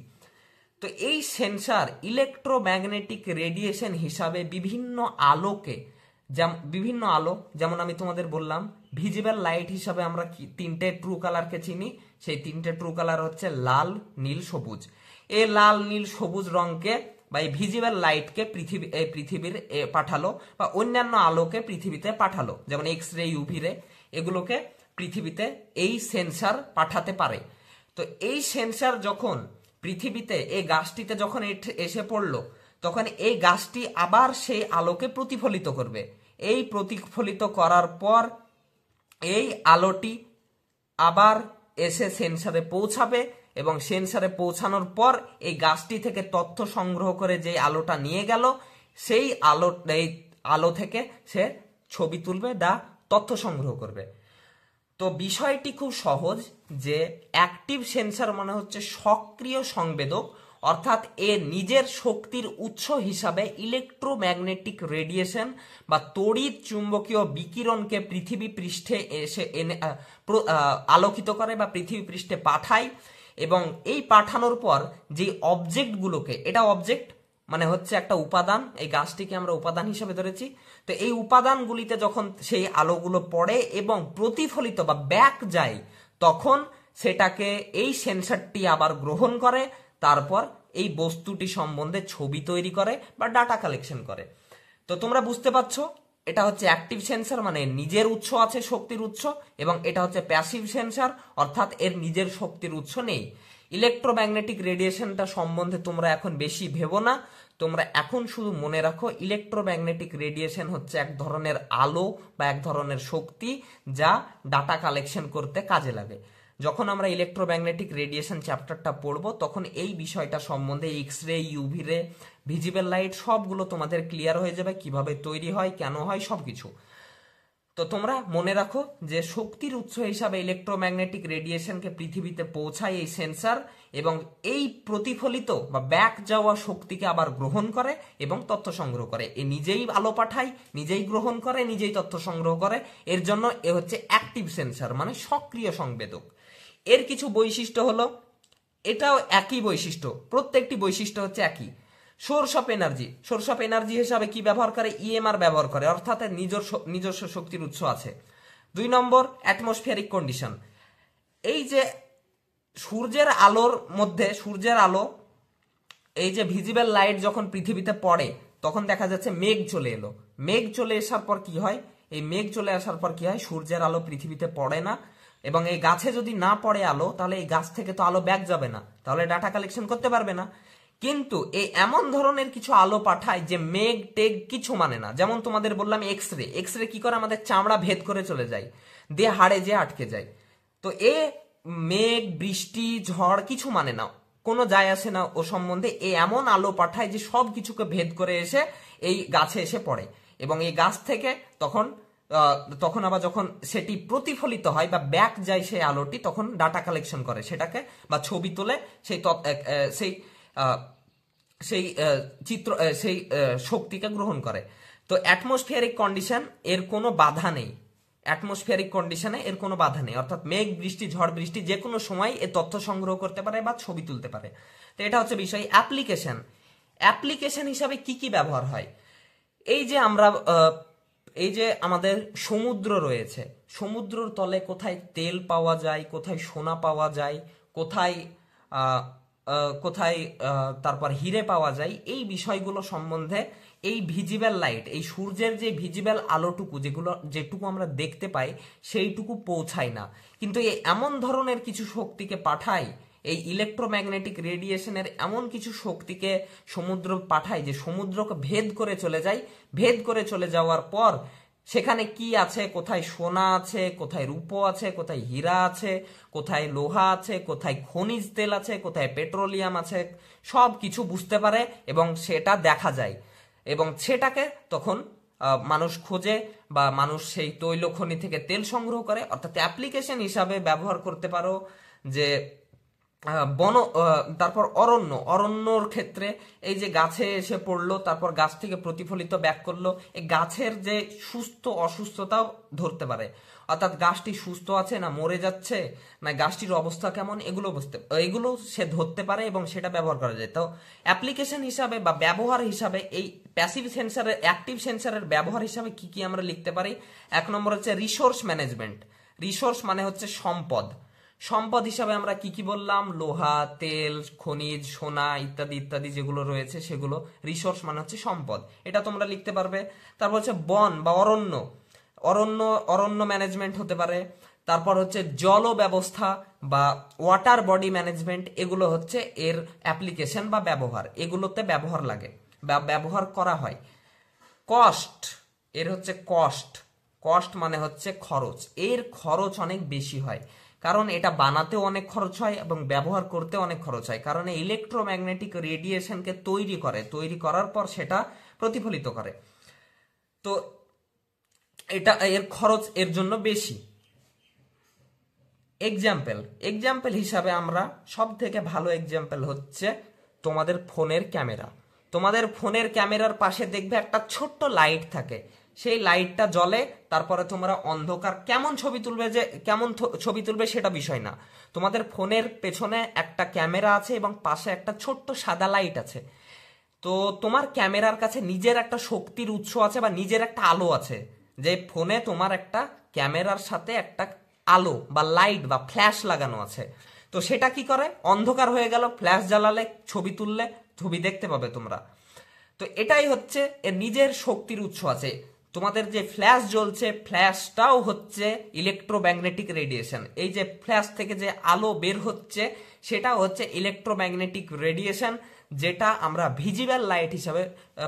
তো এই সেন্সার ইলেকট্রোম্যাগনেটিক রেডিয়েশন হিসাবে বিভিন্ন আলোকে, বিভিন্ন আলো, যেমন আমি তোমাদের বললাম ভিজিবল লাইট হিসাবে আমরা তিনটে ট্রু কালারকে চিনি। সেই তিনটে ট্রু কালার হচ্ছে লাল, নীল, সবুজ। এই লাল, নীল, সবুজ রংকে বা এই ভিজিবল লাইটকে পৃথিবীর পাঠালো, বা অন্যান্য আলোকে পৃথিবীতে পাঠালো, যেমন এক্স রে, ইউভি রে, এগুলোকে পৃথিবীতে এই সেন্সার পাঠাতে পারে। তো এই সেন্সার যখন পৃথিবীতে এই গাছটিতে যখন এসে পড়লো, তখন এই গাছটি আবার সেই আলোকে প্রতিফলিত করবে। এই প্রতিফলিত করার পর এই আলোটি আবার এসে সেন্সারে পৌঁছাবে, এবং সেন্সারে পৌঁছানোর পর এই গাছটি থেকে তথ্য সংগ্রহ করে যে আলোটা নিয়ে গেল, সেই আলো থেকে সে ছবি তুলবে, তথ্য সংগ্রহ করবে। তো বিষয়টি খুব সহজ, যে অ্যাক্টিভ সেন্সার মানে হচ্ছে সক্রিয় সংবেদক, অর্থাৎ এর নিজের শক্তির উৎস হিসাবে ইলেকট্রোম্যাগনেটিক রেডিয়েশন বা তড়িৎ চুম্বকীয় বিকিরণকে পৃথিবী পৃষ্ঠে এসে আলোকিত করে বা পৃথিবী পৃষ্ঠে পাঠায়। এবং এই পাঠানোর পর যে অবজেক্টগুলোকে, এটা অবজেক্ট মানে হচ্ছে একটা উপাদান, এই গাছটিকে আমরা উপাদান হিসেবে ধরেছি। তো এই উপাদানগুলিতে যখন সেই আলোগুলো পড়ে এবং প্রতিফলিত বা ব্যাক যায়, তখন সেটাকে এই সেন্সরটি আবার গ্রহণ করে, তারপর এই বস্তুটি সম্বন্ধে ছবি তৈরি করে বা ডাটা কালেকশন করে। তো তোমরা বুঝতে পারছো, এটা হচ্ছে অ্যাক্টিভ সেন্সর, মানে নিজের উৎস আছে, শক্তির উৎস, এবং এটা হচ্ছে প্যাসিভ সেন্সর, অর্থাৎ এর নিজের শক্তির উৎস নেই। ইলেকট্রোম্যাগনেটিক রেডিয়েশনটা সম্বন্ধে তোমরা এখন বেশি ভেবো না, তোমরা এখন শুধু মনে রাখো ইলেকট্রোম্যাগনেটিক রেডিয়েশন হচ্ছে এক ধরনের আলো বা এক ধরনের শক্তি, যা ডাটা কালেকশন করতে কাজে লাগে। যখন আমরা ইলেকট্রোম্যাগনেটিক রেডিয়েশন চ্যাপ্টারটা পড়বো তখন এই বিষয়টা সম্বন্ধে, এক্স রে, ইউভি রে, ভিজিবল লাইট, সবগুলো তোমাদের ক্লিয়ার হয়ে যাবে, কিভাবে তৈরি হয়, কেন হয়, সবকিছু। তো তোমরা মনে রাখো যে শক্তির উৎস হিসাবে ইলেকট্রোম্যাগনেটিক রেডিয়েশনকে পৃথিবীতে পৌঁছায় এই সেন্সার, এবং এই প্রতিফলিত বা ব্যাক যাওয়া শক্তিকে আবার গ্রহণ করে এবং তথ্য সংগ্রহ করে। এ নিজেই আলো পাঠায়, নিজেই গ্রহণ করে, নিজেই তথ্য সংগ্রহ করে। এর জন্য এ হচ্ছে অ্যাক্টিভ সেন্সার, মানে সক্রিয় সংবেদক। এর কিছু বৈশিষ্ট্য হলো, এটাও একই বৈশিষ্ট্য, প্রত্যেকটি বৈশিষ্ট্য হচ্ছে একই। Source of energy, source of energy হিসাবে কি ব্যবহার করে? ইএমআর ব্যবহার করে, অর্থাৎ নিজস্ব শক্তির উৎস আছে। 2 নম্বর অ্যাটমসফিয়ারিক কন্ডিশন। এই যে সূর্যের আলোর মধ্যে, সূর্যের আলো, এই যে ভিজিবল লাইট যখন পৃথিবীতে পড়ে তখন দেখা যাচ্ছে মেঘ চলে এলো। মেঘ চলে আসার পর কি হয়? এই মেঘ চলে আসার পর কি হয়, সূর্যের আলো পৃথিবীতে পড়ে না, এবং এই গাছে যদি না পড়ে আলো, তাহলে এই গাছ থেকে তো আলো ব্যাক যাবে না, তাহলে ডাটা কালেকশন করতে পারবে না। কিন্তু এই এমন ধরনের কিছু আলো পাঠায় যে মেঘ টেগ কিছু মানে না। যেমন তোমাদের বললাম এক্সরে, এক্সরে কি করে, আমাদের চামড়া ভেদ করে চলে যায়, দিয়ে হাড়ে যে আটকে যায়। তো এ মেঘ বৃষ্টি ঝড় কিছু মানে না, কোনো যায় আসে না ও সম্বন্ধে। এ এমন আলো পাঠায় যে সব কিছুকে ভেদ করে এসে এই গাছে এসে পড়ে, এবং এই গাছ থেকে তখন তখন আবার যখন সেটি প্রতিফলিত হয় বা ব্যাক যায় সেই আলোটি, তখন ডাটা কালেকশন করে সেটাকে, বা ছবি তোলে, সেই সেই সেই চিত্র সেই শক্তিকে গ্রহণ করে। তো অ্যাটমসফিয়ারিক কন্ডিশন এর কোনো বাধা নেই, অ্যাটমসফিয়ারিক কন্ডিশনে এর কোনো বাধা নেই, অর্থাৎ মেঘ বৃষ্টি ঝড় বৃষ্টি যে কোনো সময় এ তথ্য সংগ্রহ করতে পারে বা ছবি তুলতে পারে। তো এটা হচ্ছে বিষয়। অ্যাপ্লিকেশন, অ্যাপ্লিকেশন হিসাবে কি কি ব্যবহার হয়, এই যে আমরা এই যে আমাদের সমুদ্র রয়েছে, সমুদ্রের তলে কোথায় তেল পাওয়া যায়, কোথায় সোনা পাওয়া যায়, কোথায় কোথায় তারপর হিরে পাওয়া যায়, এই বিষয়গুলো সম্বন্ধে এই ভিজিবল লাইট, এই সূর্যের যে ভিজিবল আলোটুকু যেটুকু আমরা দেখতে পাই সেইটুকু পৌঁছায় না, কিন্তু এই এমন ধরনের কিছু শক্তিকে পাঠায়, এই ইলেকট্রোম্যাগনেটিক রেডিয়েশনের এমন কিছু শক্তিকে সমুদ্র পাঠায় যে সমুদ্রকে ভেদ করে চলে যায়। ভেদ করে চলে যাওয়ার পর সেখানে কি আছে, কোথায় সোনা আছে, কোথায় রূপো আছে, কোথায় হীরা আছে, কোথায় লোহা আছে, কোথায় খনিজ তেল আছে, কোথায় পেট্রোলিয়াম আছে, সব কিছু বুঝতে পারে এবং সেটা দেখা যায়, এবং সেটাকে তখন মানুষ খোঁজে বা মানুষ সেই তৈল খনি থেকে তেল সংগ্রহ করে। অর্থাৎ অ্যাপ্লিকেশন হিসাবে ব্যবহার করতে পারো যে তারপর অরণ্যর ক্ষেত্রে এই যে গাছে এসে পড়লো, তারপর গাছ থেকে প্রতিফলিত ব্যাক করলো, এই গাছের যে সুস্থ অসুস্থতাও ধরতে পারে, অর্থাৎ গাছটি সুস্থ আছে না মরে যাচ্ছে, না গাছটির অবস্থা কেমন, এগুলো সে ধরতে পারে এবং সেটা ব্যবহার করা যায়। তো অ্যাপ্লিকেশন হিসাবে বা ব্যবহার হিসাবে এই প্যাসিভ সেন্সারের অ্যাক্টিভ সেন্সারের ব্যবহার হিসাবে কি কি আমরা লিখতে পারি। 1 নম্বর হচ্ছে রিসোর্স ম্যানেজমেন্ট। রিসোর্স মানে হচ্ছে সম্পদ। সম্পদ হিসাবে আমরা কি কি বললাম, লোহা, তেল, খনিজ, সোনা ইত্যাদি ইত্যাদি যেগুলো রয়েছে সেগুলো। রিসোর্স মানে হচ্ছে সম্পদ, এটা তোমরা লিখতে পারবে। তারপর হচ্ছে বন বা অরণ্য, অরণ্য ম্যানেজমেন্ট হতে পারে। তারপর হচ্ছে জল ব্যবস্থা বা ওয়াটার বডি ম্যানেজমেন্ট, এগুলো হচ্ছে এর অ্যাপ্লিকেশন বা ব্যবহার, এগুলোতে ব্যবহার লাগে বা ব্যবহার করা হয়। কস্ট, এর হচ্ছে কস্ট, কস্ট মানে হচ্ছে খরচ, এর খরচ অনেক বেশি হয়, কারণ এটা বানাতেও অনেক খরচ হয় এবং ব্যবহার করতেও অনেক খরচ হয়, কারণ ইলেকট্রোম্যাগনেটিক রেডিয়েশনকে তৈরি করার পর সেটা প্রতিফলিত করে। তো এটা এর খরচ এর জন্য বেশি। এক্সাম্পল হিসাবে আমরা সব থেকে ভালো এক্সাম্পল হচ্ছে তোমাদের ফোনের ক্যামেরা। তোমাদের ফোনের ক্যামেরার পাশে দেখবে একটা ছোট্ট লাইট থাকে, সেই লাইটটা জ্বলে, তারপরে তোমরা অন্ধকার কেমন ছবি তুলবে সেটা বিষয় না, তোমাদের ফোনের পেছনে একটা ক্যামেরা আছে এবং পাশে একটা ছোট্ট সাদা লাইট আছে। তো তোমার ক্যামেরার কাছে নিজের একটা শক্তির উৎস আছে বা নিজের একটা আলো আছে, যে ফোনে তোমার একটা ক্যামেরার সাথে একটা আলো বা লাইট বা ফ্ল্যাশ লাগানো আছে। তো সেটা কি করে, অন্ধকার হয়ে গেল, ফ্ল্যাশ জ্বালালে ছবি তুললে ছবি দেখতে পাবে তোমরা। তো এটাই হচ্ছে এর নিজের শক্তির উৎস আছে। তোমাদের যে ফ্ল্যাশ জ্বলছে, ফ্ল্যাশটাও হচ্ছে ইলেকট্রোম্যাগনেটিক রেডিয়েশন, এই যে ফ্ল্যাশ থেকে যে আলো বের হচ্ছে সেটাও হচ্ছে ইলেকট্রোম্যাগনেটিক রেডিয়েশন, যেটা আমরা ভিজিবল লাইট হিসাবে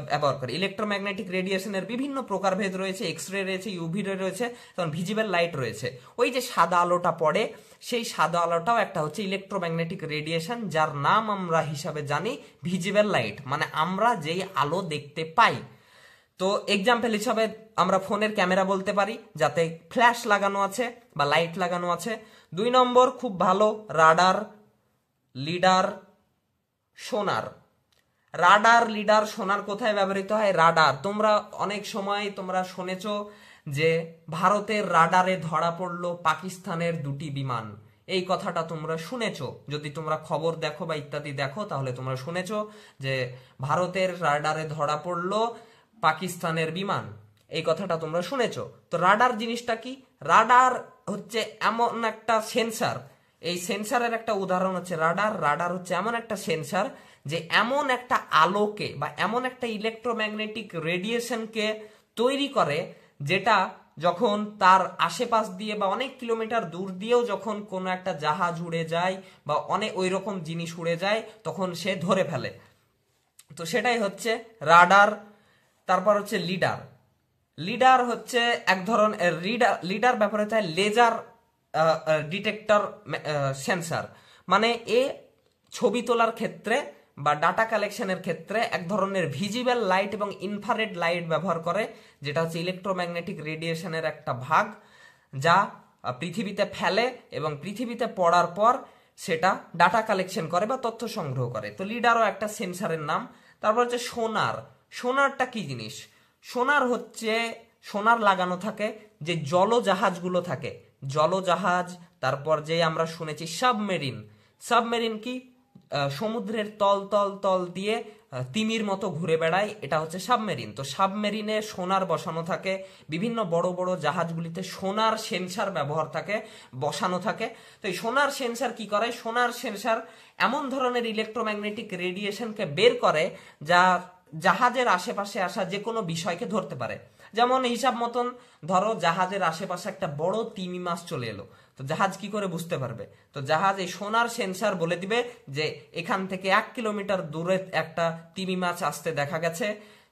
ব্যবহার করি। ইলেকট্রোম্যাগনেটিক রেডিয়েশনের বিভিন্ন প্রকারভেদ রয়েছে, এক্সরে রয়েছে, ইউভি রে রয়েছে, তখন ভিজিবল লাইট রয়েছে। ওই যে সাদা আলোটা পড়ে, সেই সাদা আলোটাও একটা হচ্ছে ইলেকট্রোম্যাগনেটিক রেডিয়েশন, যার নাম আমরা হিসাবে জানি ভিজিবল লাইট, মানে আমরা যেই আলো দেখতে পাই। তো এক্সাম্পল হিসাবে আমরা ফোনের ক্যামেরা বলতে পারি, যাতে ফ্ল্যাশ লাগানো আছে বা লাইট লাগানো আছে। 2 নম্বর খুব ভালো, রাডার, লিডার, সোনার। রাডার, লিডার, সোনার কোথায় ব্যবহৃত হয়? রাডার, তোমরা অনেক সময় তোমরা শুনেছো যে ভারতের রাডারে ধরা পড়লো পাকিস্তানের 2টি বিমান, এই কথাটা তোমরা শুনেছো, যদি তোমরা খবর দেখো বা ইত্যাদি দেখো তাহলে তোমরা শুনেছো যে ভারতের রাডারে ধরা পড়লো পাকিস্তানের বিমান, এই কথাটা তোমরা শুনেছো। তো রাডার জিনিসটা কি? রাডার হচ্ছে এমন একটা সেন্সার, এই সেন্সারের একটা উদাহরণ হচ্ছে রাডার। রাডার হচ্ছে এমন একটা সেন্সার যে এমন একটা আলোকে বা এমন একটা ইলেকট্রোম্যাগনেটিক রেডিয়েশনকে তৈরি করে, যেটা যখন তার আশেপাশ দিয়ে বা অনেক কিলোমিটার দূর দিয়েও যখন কোনো একটা জাহাজ উড়ে যায় বা অনেক ওই রকম জিনিস উড়ে যায় তখন সে ধরে ফেলে। তো সেটাই হচ্ছে রাডার। তারপর হচ্ছে লিডার। লিডার হচ্ছে এক ধরনের লিডার ব্যাপারে চাই লেজার ডিটেক্টর সেন্সার, মানে এ ছবি তোলার ক্ষেত্রে বা ডাটা কালেকশনের ক্ষেত্রে এক ধরনের ভিজিবল লাইট এবং ইনফ্রারেড লাইট ব্যবহার করে, যেটা হচ্ছে ইলেকট্রোম্যাগনেটিক রেডিয়েশনের একটা ভাগ, যা পৃথিবীতে ফেলে এবং পৃথিবীতে পড়ার পর সেটা ডাটা কালেকশন করে বা তথ্য সংগ্রহ করে। তো লিডারও একটা সেন্সারের নাম। তারপর হচ্ছে সোনার। সোনারটা কি জিনিস? সোনার হচ্ছে সোনার লাগানো থাকে যে জলজাহাজগুলো থাকে, জলজাহাজ। তারপর যে আমরা শুনেছি সাবমেরিন। সাবমেরিন কি? সমুদ্রের তল তল তল দিয়ে তিমির মতো ঘুরে বেড়ায়, এটা হচ্ছে সাবমেরিন। তো সাবমেরিনে সোনার বসানো থাকে, বিভিন্ন বড় বড় জাহাজগুলিতে সোনার সেন্সার ব্যবহার থাকে, বসানো থাকে। তো এই সোনার সেন্সার কি করে? সোনার সেন্সার এমন ধরনের ইলেকট্রোম্যাগনেটিক রেডিয়েশনকে বের করে যা জাহাজের আশেপাশে আসা যে কোনো বিষয়কে ধরতে পারে। যেমন হিসাব মতন ধরো জাহাজের আশেপাশে একটা বড় তিমি মাছ চলে এলো, তো জাহাজ কি করে বুঝতে পারবে? তো জাহাজ এই সোনার সেন্সার বলে দিবে যে এখান থেকে 1 কিলোমিটার দূরে একটা তিমি মাছ আসতে দেখা গেছে,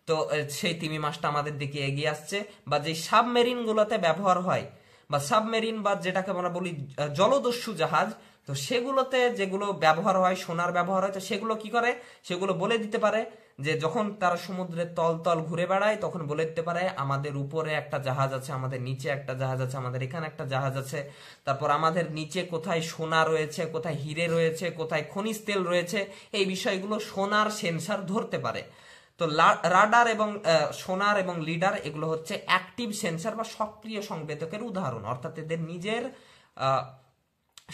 তো সেই তিমি মাছটা আমাদের দিকে এগিয়ে আসছে। বা যে সাবমেরিন গুলোতে ব্যবহার হয়, বা সাবমেরিন বা যেটাকে আমরা বলি জলদস্যু জাহাজ, তো সেগুলোতে যেগুলো ব্যবহার হয়, সোনার ব্যবহার হয়, তো সেগুলো কি করে? সেগুলো বলে দিতে পারে যে যখন তারা সমুদ্রের তল তল ঘুরে বেড়ায় তখন বলে দিতে পারে আমাদের উপরে একটা জাহাজ আছে, আমাদের নিচে একটা জাহাজ আছে, আমাদের এখানে একটা জাহাজ আছে। তারপর আমাদের নিচে কোথায় সোনা রয়েছে, কোথায় হিরে রয়েছে, কোথায় খনিজ তেল রয়েছে, এই বিষয়গুলো সোনার সেন্সার ধরতে পারে। তো রাডার এবং সোনার এবং লিডার এগুলো হচ্ছে অ্যাক্টিভ সেন্সার বা সক্রিয় সংবেদকের উদাহরণ, অর্থাৎ এদের নিজের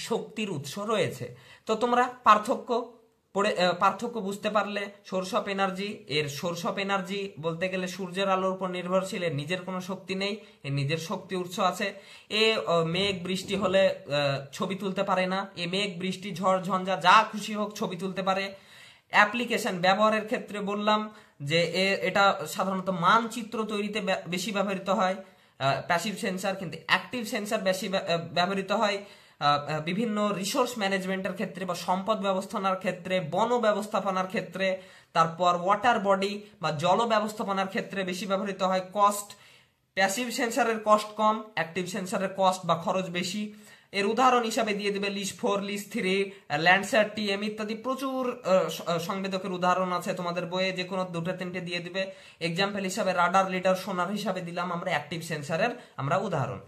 শক্তির উৎস রয়েছে। তো তোমরা পার্থক্য বুঝতে পারলে। সোর্স অফ এনার্জি, এর সোর্স অফ এনার্জি বলতে গেলে সূর্যের আলোর উপর নির্ভরশীল, এর নিজের কোনো শক্তি নেই, এর নিজের শক্তি উৎস আছে। মেঘ বৃষ্টি হলে ছবি তুলতে পারে না, মেঘ বৃষ্টি ঝড় ঝঞ্ঝা যা খুশি হোক ছবি তুলতে পারে। অ্যাপ্লিকেশন ব্যবহারের ক্ষেত্রে বললাম যে এটা সাধারণত মানচিত্র তৈরিতে বেশি ব্যবহৃত হয় প্যাসিভ সেন্সার, কিন্তু অ্যাক্টিভ সেন্সার বেশি ব্যবহৃত হয় বিভিন্ন রিসোর্স ম্যানেজমেন্টের ক্ষেত্রে বা সম্পদ ব্যবস্থাপনার ক্ষেত্রে, বন ব্যবস্থাপনার ক্ষেত্রে। তারপর ওয়াটার বডি বা জল ব্যবস্থাপনার ক্ষেত্রে বেশি ব্যবহৃত হয়। কস্ট, প্যাসিভ সেন্সারের কস্ট কম, অ্যাক্টিভ সেন্সারের কস্ট বা খরচ বেশি। এর উদাহরণ হিসাবে দিয়ে দেবে লিস 4, লিস 3, ল্যান্ডস্যাট TM ইত্যাদি প্রচুর সংবেদকের উদাহরণ আছে তোমাদের বইয়ে, যে কোনো 2-3টে দিয়ে দিবে। এক্সাম্পল হিসাবে রাডার, লিডার, সোনার হিসাবে দিলাম আমরা অ্যাক্টিভ সেন্সারের আমরা উদাহরণ।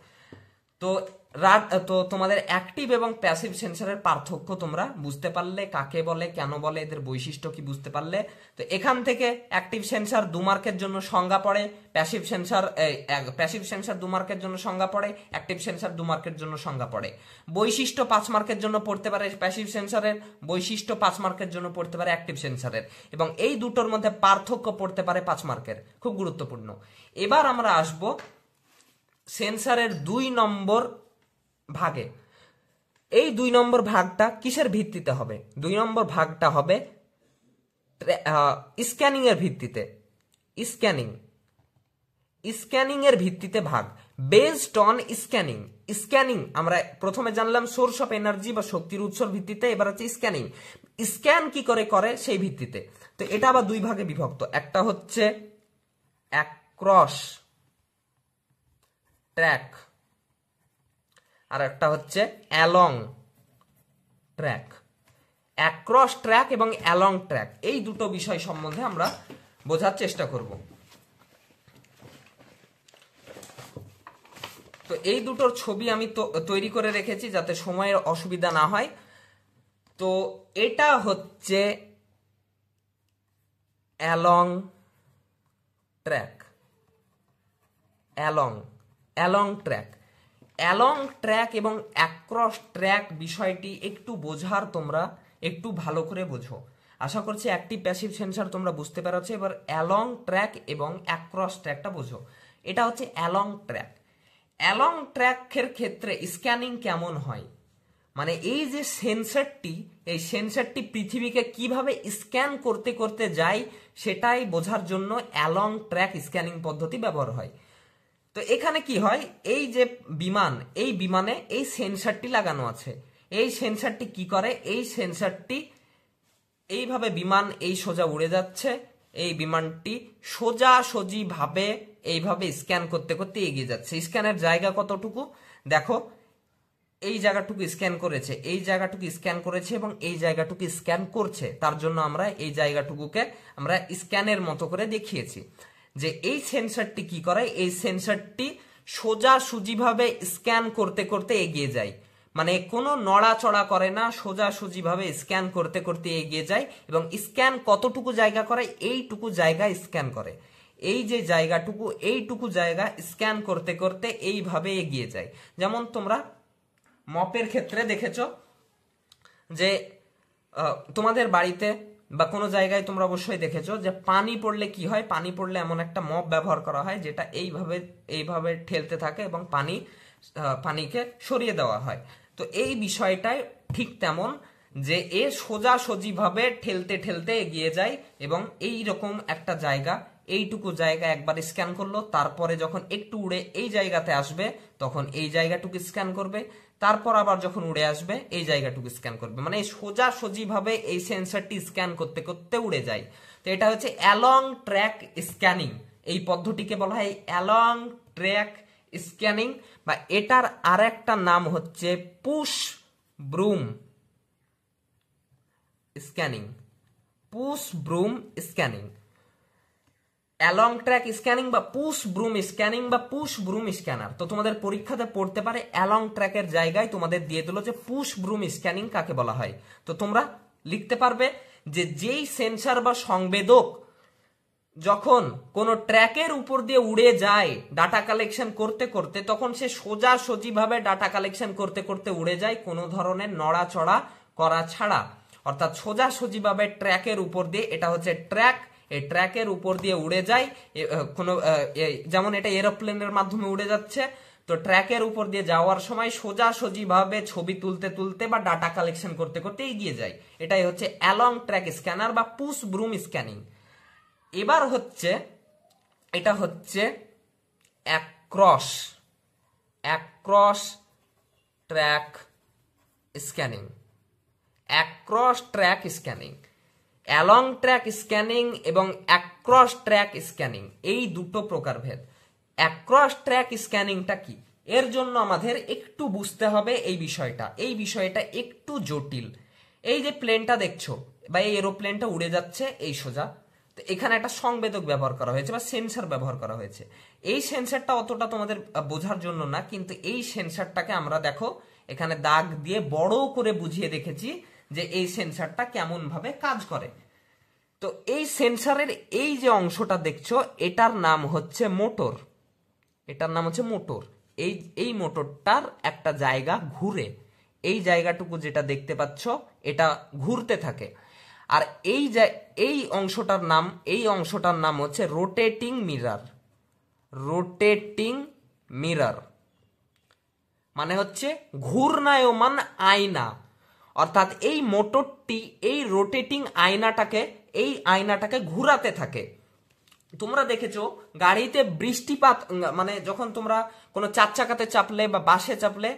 তো তোমাদের অ্যাক্টিভ এবং প্যাসিভ সেন্সারের পার্থক্য তোমরা বুঝতে পারলে, কাকে বলে, কেন বলে, এদের বৈশিষ্ট্য কি বুঝতে পারলে। তো এখান থেকে অ্যাক্টিভ সেন্সার 2 মার্কের জন্য সংজ্ঞা পড়ে, প্যাসিভ সেন্সার 2 মার্কের জন্য সংজ্ঞা পড়ে, অ্যাক্টিভ সেন্সার 2 মার্কের জন্য সংজ্ঞা পড়ে। বৈশিষ্ট্য 5 মার্কের জন্য পড়তে পারে প্যাসিভ সেন্সারের, বৈশিষ্ট্য 5 মার্কের জন্য পড়তে পারে অ্যাক্টিভ সেন্সারের, এবং এই দুটোর মধ্যে পার্থক্য পড়তে পারে 5 মার্কের, খুব গুরুত্বপূর্ণ। এবার আমরা আসব সেন্সারের 2 নম্বর ভাগে। এই 2 নম্বর ভাগটা কিসের ভিত্তিতে হবে? 2 নম্বর ভাগটা হবে স্ক্যানিং এর ভিত্তিতে। স্ক্যানিং এর ভিত্তিতে ভাগ, বেসড অন স্ক্যানিং। স্ক্যানিং আমরা প্রথমে জানলাম সোর্স অফ এনার্জি বা শক্তির উৎসর ভিত্তিতে, এবার হচ্ছে স্ক্যানিং, স্ক্যান কি করে সেই ভিত্তিতে। তো এটা আবার 2 ভাগে বিভক্ত, একটা হচ্ছে অ্যাক্রস ট্র্যাক আর একটা হচ্ছে অ্যালং ট্র্যাক। অ্যাক্রস ট্র্যাক এবং অ্যালং ট্র্যাক, এই দুটো বিষয় সম্বন্ধে আমরা বোঝার চেষ্টা করব। তো এই দুটোর ছবি আমি তৈরি করে রেখেছি যাতে সময়ের অসুবিধা না হয়। তো এটা হচ্ছে along track, along track. Along track এবং অ্যাক্রস ট্র্যাক বিষয়টি একটু বোঝার, তোমরা একটু ভালো করে বোঝো। আশা করছি অ্যাক্টিভ প্যাসিভ সেন্সার তোমরা বুঝতে পেরেছো। এবার অ্যালং ট্র্যাক এবং অ্যাক্রস ট্র্যাকটা বোঝো। এটা হচ্ছে অ্যালং ট্র্যাক। অ্যালং ট্র্যাকের ক্ষেত্রে স্ক্যানিং কেমন হয়, মানে এই যে সেন্সরটি, এই সেন্সরটি পৃথিবীকে কিভাবে স্ক্যান করতে করতে যায় সেটাই বোঝার জন্য অ্যালং ট্র্যাক স্ক্যানিং পদ্ধতি ব্যবহার হয়। তো এখানে কি হয়, এই যে বিমান, এই বিমানে এই সেন্সরটি লাগানো আছে। এই সেন্সরটি কি করে, এই সেন্সরটি এইভাবে বিমান এই সোজা উড়ে যাচ্ছে, এই বিমানটি সোজাসুজি ভাবে এইভাবে স্ক্যান করতে করতে এগিয়ে যাচ্ছে। স্ক্যানের জায়গা কতটুকু দেখো, এই জায়গাটুকু স্ক্যান করেছে, এই জায়গাটুকু স্ক্যান করেছে এবং এই জায়গাটুকু স্ক্যান করছে। তার জন্য আমরা এই জায়গাটুকুকে আমরা স্ক্যানের মতো করে দেখিয়েছি। যে এই সেন্সরটি কি করে, এই সেন্সরটি সোজাসুজি ভাবে স্ক্যান করতে করতে এগিয়ে যায়, মানে কোনো নড়াচড়া করে না, সোজাসুজি ভাবে স্ক্যান করতে করতে এগিয়ে যায়। এবং স্ক্যান কতটুকু জায়গা করে, এইটুকু জায়গা স্ক্যান করে। এই যে জায়গাটুকু, এইটুকু জায়গা স্ক্যান করতে করতে এইভাবে এগিয়ে যায়। যেমন তোমরা মপের ক্ষেত্রে দেখেছো যে তোমাদের বাড়িতে বা কোনো জায়গায় তোমরা অবশ্যই দেখেছো যে পানি পড়লে কি হয়, পানি পড়লে এমন একটা মপ ব্যবহার করা হয় যেটা এইভাবে এইভাবে ঠেলতে থাকে এবং পানিকে সরিয়ে দেওয়া হয়। তো এই বিষয়টাই ঠিক তেমন, যে এ সোজাসুজি ভাবে ঠেলতে ঠেলতে এগিয়ে যায় এবং এই রকম একটা জায়গা, এইটুকু জায়গা একবার স্ক্যান করলো, তারপরে যখন একটু উড়ে এই জায়গাতে আসবে তখন এই জায়গাটুকু স্ক্যান করবে, তারপর আবার যখন উড়ে আসবে এই জায়গাটুকু স্ক্যান করবে। মানে সোজাসুজি ভাবে এই সেন্সরটি স্ক্যান করতে করতে উড়ে যায়। তো এটা হচ্ছে অ্যালং ট্র্যাক স্ক্যানিং। এই পদ্ধতিকে বলা হয় অ্যালং ট্র্যাক স্ক্যানিং, বা এটার আরেকটা নাম হচ্ছে push broom scanning. Push broom scanning, along track scanning বা পুশ ব্রুম স্ক্যানিং বা পুশ ব্রুম স্ক্যানার। তো তোমাদের পরীক্ষাতে পড়তে পারে অ্যালং ট্র্যাকের জায়গায় তোমাদের দিয়ে দিল যে পুশ ব্রুম স্ক্যানিং কাকে বলা হয়। তো তোমরা লিখতে পারবে যে যেই সেন্সর বা সংবেদক যখন কোন ট্র্যাকের উপর দিয়ে উড়ে যায় ডাটা কালেকশন করতে করতে, তখন সে সোজাসুজি ভাবে ডাটা কালেকশন করতে করতে উড়ে যায়, কোনো ধরনের নড়াচড়া করা ছাড়া। অর্থাৎ সোজাসুজি ভাবে ট্র্যাকের উপর দিয়ে, এটা হচ্ছে ট্র্যাক, এই ট্র্যাকের উপর দিয়ে উড়ে যায়। কোনো যেমন এটা এরোপ্লেনের মাধ্যমে উড়ে যাচ্ছে, তো ট্র্যাকের উপর দিয়ে যাওয়ার সময় সোজাসুজি ভাবে ছবি তুলতে তুলতে বা ডাটা কালেকশন করতে করতে এগিয়ে যায়। এটাই হচ্ছে অ্যালং ট্র্যাক স্ক্যানার বা পুশ ব্রুম স্ক্যানিং। এবার হচ্ছে এটা হচ্ছে across track scanning. Across track scanning, along track scanning এবং অ্যাক্রস ট্র্যাক স্ক্যানিং, এই দুটো প্রকারভেদ। অ্যাক্রস ট্র্যাক স্ক্যানিংটা কি, এর জন্য আমাদের একটু বুঝতে হবে এই বিষয়টা। এই বিষয়টা একটু জটিল। এই যে প্লেনটা দেখছো বা এই এরোপ্লেনটা উড়ে যাচ্ছে এই সোজা, তো এখানে একটা সংবেদক ব্যবহার করা হয়েছে বা সেন্সর ব্যবহার করা হয়েছে। এই সেন্সরটা অতটা তোমাদের বোঝার জন্য না, কিন্তু এই সেন্সরটাকে আমরা দেখো এখানে দাগ দিয়ে বড় করে বুঝিয়ে দেখেছি যে এই সেন্সরটা কেমন ভাবে কাজ করে। তো এই সেন্সরের এই যে অংশটা দেখছো এটার নাম হচ্ছে মোটর। এটার নাম হচ্ছে মোটর। এই মোটরটার একটা জায়গা ঘুরে, এই জায়গাটুকু যেটা দেখতে পাচ্ছ এটা ঘুরতে থাকে। আর এই অংশটার নাম হচ্ছে রোটেটিং মিরর। রোটেটিং মিরর মানে হচ্ছে ঘূর্ণায়মান আয়না। অর্থাৎ এই মোটরটি এই রোটেটিং আয়নাটাকে ঘুরাতে থাকে। তোমরা দেখেছো গাড়িতে বৃষ্টিপাত, মানে যখন তোমরা কোনো চার চাকাতে চাপলে বা বাসে চাপলে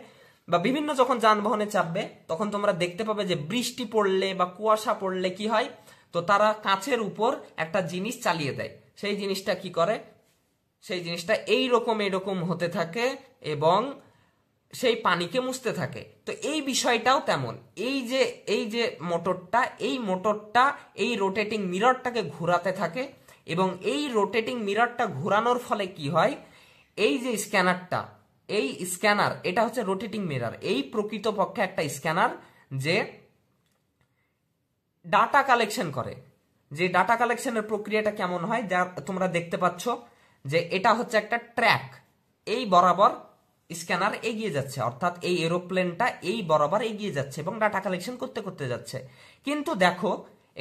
বা বিভিন্ন যখন যানবাহনে চাপবে, তখন তোমরা দেখতে পাবে যে বৃষ্টি পড়লে বা কুয়াশা পড়লে কি হয়, তো তারা কাঁচের উপর একটা জিনিস চালিয়ে দেয়। সেই জিনিসটা কি করে, সেই জিনিসটা এইরকম হতে থাকে এবং সেই পানিকে মুছতে থাকে। তো এই বিষয়টাও তেমন, এই যে মোটরটা, এই রোটেটিং মিররটাকে ঘোরাতে থাকে এবং এই রোটেটিং মিররটা ঘোরানোর ফলে কি হয়, এই যে স্ক্যানারটা, এই স্ক্যানার, এটা হচ্ছে রোটেটিং মিরর। এই প্রকৃতপক্ষে একটা স্ক্যানার যে ডাটা কালেকশন করে। যে ডাটা কালেকশনের প্রক্রিয়াটা কেমন হয়, যা তোমরা দেখতে পাচ্ছ যে এটা হচ্ছে একটা ট্র্যাক, এই বরাবর স্ক্যানার এগিয়ে যাচ্ছে, অর্থাৎ এই এরোপ্লেনটা এই বরাবর এগিয়ে যাচ্ছে এবং ডাটা কালেকশন করতে করতে যাচ্ছে। কিন্তু দেখো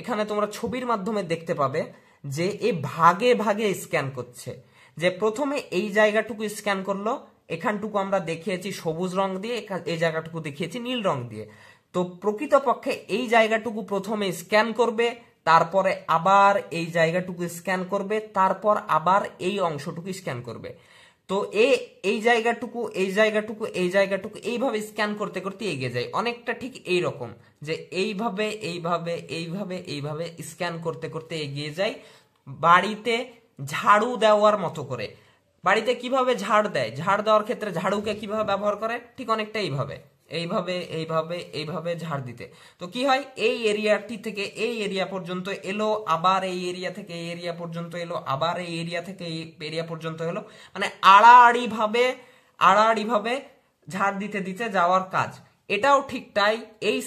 এখানে তোমরা ছবির মাধ্যমে দেখতে পাবে যে এ ভাগে ভাগে স্ক্যান করছে। যে প্রথমে এই জায়গাটুকু স্ক্যান করলো, এখানটুকু আমরা দেখিয়েছি সবুজ রং দিয়ে, এই জায়গাটুকু দেখিয়েছি নীল রং দিয়ে। তো প্রকৃতপক্ষে এই জায়গাটুকু প্রথমে স্ক্যান করবে, তারপরে আবার এই জায়গাটুকু স্ক্যান করবে, তারপর আবার এই অংশটুকু স্ক্যান করবে। তো এই জায়গাটুকু এই জায়গাটুকু এই জায়গাটুকু এইভাবে স্ক্যান করতে করতে এগিয়ে যায়, অনেকটা ঠিক এই রকম যে এইভাবে এইভাবে এইভাবে এইভাবে স্ক্যান করতে করতে এগিয়ে যায় বাড়িতে ঝাড়ু দেওয়ার মতো করে। বাড়িতে কিভাবে ঝাড় দেয়, ঝাড় দেওয়ার ক্ষেত্রে ঝাড়ুকে কিভাবে ব্যবহার করে, ঠিক অনেকটা এইভাবে এইভাবে এইভাবে এইভাবে ঝাড় দিতে। তো কি হয়, এই এরিয়াটি থেকে এই এরিয়া পর্যন্ত এলো, আবার এই এরিয়া থেকে এই এরিয়া পর্যন্ত এলো, আবার এই এরিয়া থেকে এই এরিয়া পর্যন্ত এলো, মানে আড়াআড়ি ভাবে ঝাড় দিতে দিতে যাওয়ার কাজ। এটাও ঠিক তাই, এই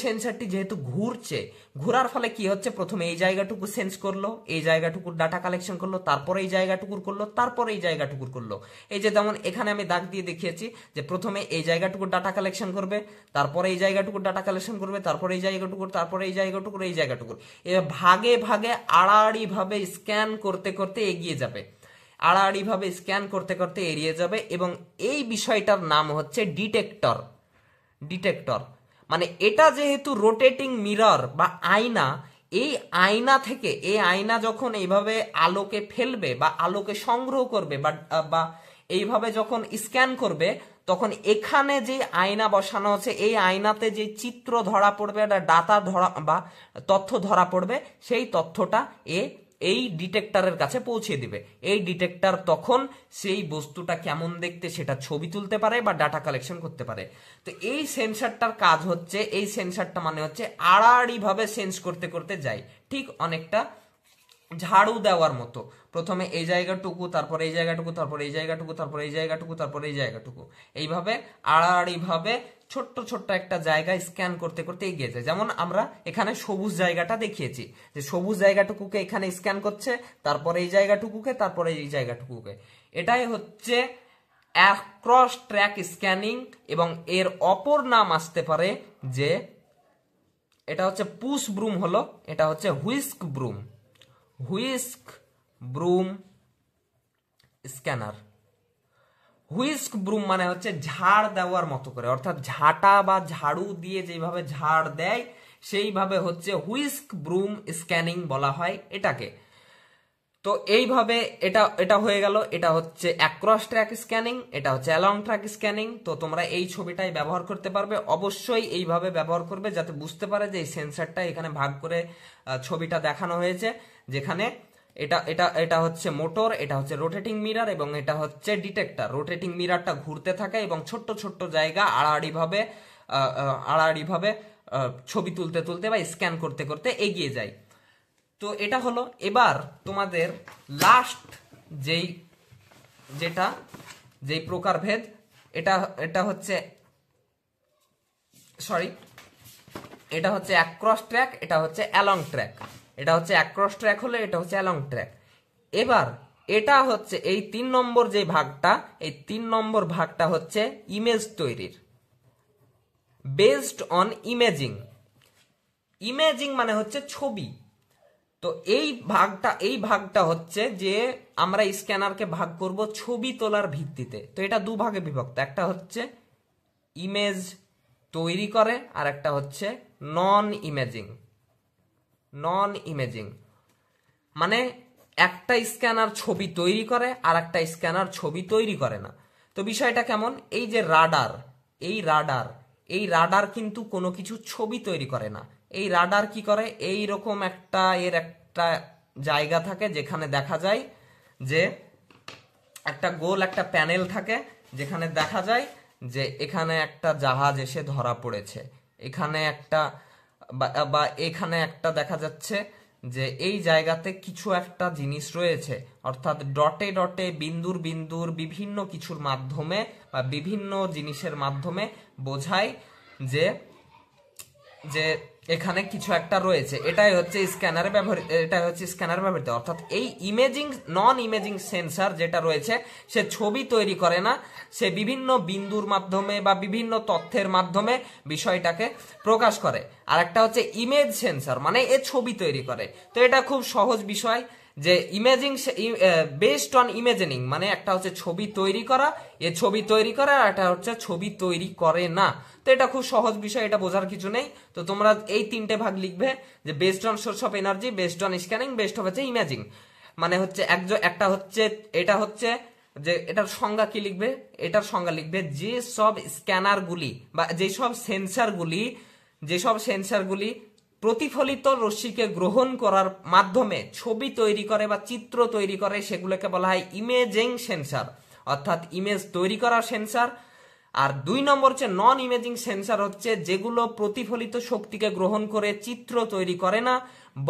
সেন্সারটি যেহেতু ঘুরছে, ঘোরার ফলে কি হচ্ছে, প্রথমে এই জায়গাটুকু সেন্স করলো, এই জায়গাটুকুর ডাটা কালেকশন করলো, তারপর এই জায়গাটুকুর করলো, তারপর এই জায়গাটুকুর করলো। এই যে যেমন এখানে আমি দাগ দিয়ে দেখিয়েছি যে প্রথমে এই জায়গাটুকুর ডাটা কালেকশন করবে, তারপরে এই জায়গাটুকুর ডাটা কালেকশন করবে, তারপরে এই জায়গাটুকুর, তারপরে এই জায়গাটুকুর, এই জায়গাটুকুর, ভাগে ভাগে আড়াআড়ি ভাবে স্ক্যান করতে করতে এগিয়ে যাবে, আড়াআড়ি ভাবে স্ক্যান করতে করতে এড়িয়ে যাবে। এবং এই বিষয়টার নাম হচ্ছে ডিটেক্টর। মানে এটা যেহেতু রোটেটিং মিরর বা আয়না, এই আয়না যখন এইভাবে আলোকে ফেলবে বা আলোকে সংগ্রহ করবে বা এইভাবে যখন স্ক্যান করবে, তখন এখানে যে আয়না বসানো আছে, এই আয়নাতে যে চিত্র ধরা পড়বে, ডাটা ধরা বা তথ্য ধরা পড়বে, সেই তথ্যটা এই ডিটেক্টরের কাছে পৌঁছে দিবে। এই ডিটেক্টর তখন সেই বস্তুটা কেমন দেখতে সেটা ছবি তুলতে পারে বা ডাটা কালেকশন করতে পারে। তো এই সেন্সরটার কাজ হচ্ছে, এই সেন্সরটা মানে হচ্ছে আড়াআড়ি ভাবে সেন্স করতে করতে যায়, ঠিক অনেকটা ঝাড়ু দেওয়ার মতো। প্রথমে এই জায়গাটুকু, তারপর এই জায়গাটুকু, তারপর এই জায়গাটুকু, তারপর এই জায়গাটুকু, তারপর এই জায়গাটুকু, এইভাবে আড়াআড়ি ভাবে ছোট্ট ছোট্ট একটা জায়গা স্ক্যান করতে করতে এগিয়ে যায়। যেমন আমরা এখানে সবুজ জায়গাটা দেখিয়েছি, যে সবুজ জায়গাটুকুকে এখানে স্ক্যান করছে, তারপর এই জায়গাটুকুকে, তারপরে এই জায়গাটুকুকে। এটাই হচ্ছে অ্যাক্রস ট্র্যাক স্ক্যানিং। এবং এর অপর নাম আসতে পারে যে, এটা হচ্ছে পুশ ব্রুম, হলো এটা হচ্ছে হুইস্ক ব্রুম স্ক্যানার। হুইস্ক ব্রুম মানে হচ্ছে ঝাড় দেওয়ার মতো করে, অর্থাৎ ঝাঁটা বা ঝাড়ু দিয়ে যেভাবে ঝাড় দেয় সেইভাবে হচ্ছে হুইস্ক ব্রুম স্ক্যানিং বলা হয় এটাকে। তো এইভাবে এটা হয়ে গেল, এটা হচ্ছে অ্যাক্রস ট্র্যাক স্ক্যানিং, এটা হচ্ছে অ্যালং ট্র্যাক স্ক্যানিং। তো তোমরা এই ছবিটাই ব্যবহার করতে পারবে, অবশ্যই এইভাবে ব্যবহার করবে যাতে বুঝতে পারে যে এই সেন্সরটা এখানে ভাগ করে ছবিটা দেখানো হয়েছে, যেখানে এটা এটা এটা হচ্ছে মোটর, এটা হচ্ছে রোটেটিং মিরর, এবং এটা হচ্ছে ডিটেক্টর। রোটেটিং মিররটা ঘুরতে থাকে এবং ছোট্ট ছোট্ট জায়গা আড়াআড়ি ভাবে ছবি তুলতে তুলতে বা স্ক্যান করতে করতে এগিয়ে যায়। তো এটা হলো। এবার তোমাদের লাস্ট যেই প্রকারভেদ, এটা হচ্ছে অ্যাক্রস ট্র্যাক, এটা হচ্ছে অ্যালং ট্র্যাক। এটা হচ্ছে অ্যাক্রস ট্র্যাক হলে, এটা হচ্ছে অ্যালং ট্র্যাক। এবার এটা হচ্ছে এই 3 নম্বর যে ভাগটা, এই 3 নম্বর ভাগটা হচ্ছে ইমেজ তৈরির, বেসড অন ইমেজিং মানে হচ্ছে ছবি। তো এই ভাগটা হচ্ছে যে আমরা স্ক্যানারকে ভাগ করব ছবি তোলার ভিত্তিতে। তো এটা 2 ভাগে বিভক্ত, একটা হচ্ছে ইমেজ তৈরি করে, আর একটা হচ্ছে নন ইমেজিং। মানে একটা স্ক্যানার ছবি তৈরি করে আর একটা স্ক্যানার ছবি তৈরি করে না। তো বিষয়টা কেমন, এই যে এই রাডার কিন্তু কোনো কিছু ছবি তৈরি করে না। এই রাডার কি করে, এই রকম একটা জায়গা থাকে যেখানে দেখা যায় যে একটা গোল একটা প্যানেল থাকে, যেখানে দেখা যায় যে এখানে একটা জাহাজ এসে ধরা পড়েছে, এখানে একটা দেখা যাচ্ছে যে এই জায়গাতে কিছু একটা জিনিস রয়েছে, অর্থাৎ ডটে ডটে বিন্দুর বিভিন্ন কিছুর মাধ্যমে বা বিভিন্ন জিনিসের মাধ্যমে বোঝায় যে এখানে কিছু একটা রয়েছে। এটাই হচ্ছে স্ক্যানারে ব্যবহৃত। অর্থাৎ এই নন ইমেজিং সেন্সর যেটা রয়েছে, সে ছবি তৈরি করে না, সে বিভিন্ন বিন্দুর মাধ্যমে বা বিভিন্ন তথ্যের মাধ্যমে বিষয়টাকে প্রকাশ করে। আর একটা হচ্ছে ইমেজ সেন্সর, মানে এ ছবি তৈরি করে। তো এটা খুব সহজ বিষয় যে বেসড অন ইমেজিং মানে একটা হচ্ছে ছবি তৈরি করা, ছবি তৈরি করে, আর একটা হচ্ছে ছবি তৈরি করে না। তো এটা খুব সহজ বিষয়, এটা বোঝার কিছু নেই। তো তোমরা এই 3টে ভাগ লিখবে, যে based on source of energy, based on scanning, based হচ্ছে ইমেজিং। মানে হচ্ছে একটা হচ্ছে, এটা হচ্ছে যে এটার সংজ্ঞা কি লিখবে, এটার সংজ্ঞা লিখবে যে সব স্ক্যানারগুলি বা যেসব সেন্সারগুলি প্রতিফলিত রশ্মিকে গ্রহণ করার মাধ্যমে ছবি তৈরি করে বা চিত্র তৈরি করে সেগুলোকে বলা হয় ইমেজিং সেন্সার, অর্থাৎ ইমেজ তৈরি করার সেন্সার। আর 2 নম্বর হচ্ছে নন ইমেজিং সেন্সার, হচ্ছে যেগুলো প্রতিফলিত শক্তিকে গ্রহণ করে চিত্র তৈরি করে না,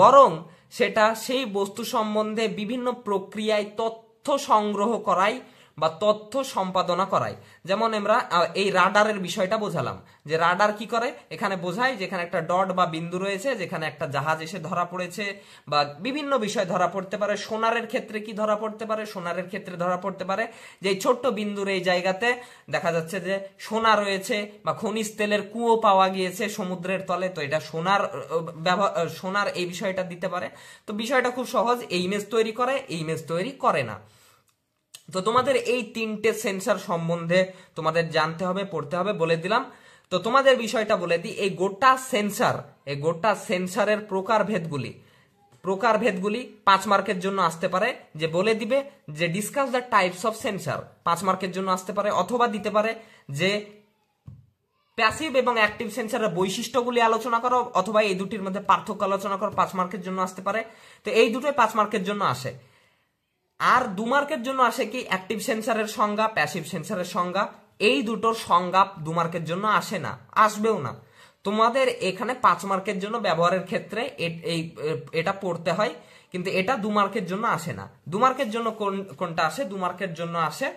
বরং সেটা সেই বস্তু সম্বন্ধে বিভিন্ন প্রক্রিয়ায় তথ্য সংগ্রহ করায় বা তথ্য সম্পাদনা করায়। যেমন আমরা এই রাডারের বিষয়টা বোঝালাম, যে রাডার কি করে, এখানে বোঝায় যেখানে একটা ডট বা বিন্দু রয়েছে, যেখানে একটা জাহাজ এসে ধরা পড়েছে বা বিভিন্ন বিষয় ধরা পড়তে পারে। সোনারের ক্ষেত্রে কি ধরা পড়তে পারে, সোনারের ক্ষেত্রে ধরা পড়তে পারে যে এই ছোট্ট বিন্দুর এই জায়গাতে দেখা যাচ্ছে যে সোনা রয়েছে বা খনিজ তেলের কুয়ো পাওয়া গিয়েছে সমুদ্রের তলে, তো এটা সোনার এই বিষয়টা দিতে পারে। তো বিষয়টা খুব সহজ, এই ইমেজ তৈরি করে, এই ইমেজ তৈরি করে না। তো তোমাদের এই 3টে সেন্সার সম্বন্ধে তোমাদের জানতে হবে, পড়তে হবে, বলে দিলাম। তো তোমাদের বিষয়টা বলে দিই, এই গোটা সেন্সারের প্রকারভেদগুলি 5 মার্কের জন্য আসতে পারে, যে বলে দিবে যে discuss the types of sensor, 5 মার্কের জন্য আসতে পারে। অথবা দিতে পারে যে প্যাসিভ এবং অ্যাক্টিভ সেন্সারের বৈশিষ্ট্যগুলি আলোচনা করো, অথবা এই দুটির মধ্যে পার্থক্য আলোচনা করো, 5 মার্কের জন্য আসতে পারে। তো এই দুটোই 5 মার্কের জন্য আসে। আর 2 মার্কের জন্য আসে কি অ্যাক্টিভ সেন্সারের সংজ্ঞা, প্যাসিভ সেন্সারের সংজ্ঞা। এই দুটোর সংজ্ঞা 2 মার্কের জন্য আসে না, আসবেও না। তোমাদের এখানে 5 মার্কের জন্য ব্যবহারের ক্ষেত্রে এটা পড়তে হয়, কিন্তু এটা 2 মার্কের জন্য আসে না। 2 মার্কের জন্য কোনটা আসে? 2 মার্কের জন্য আসে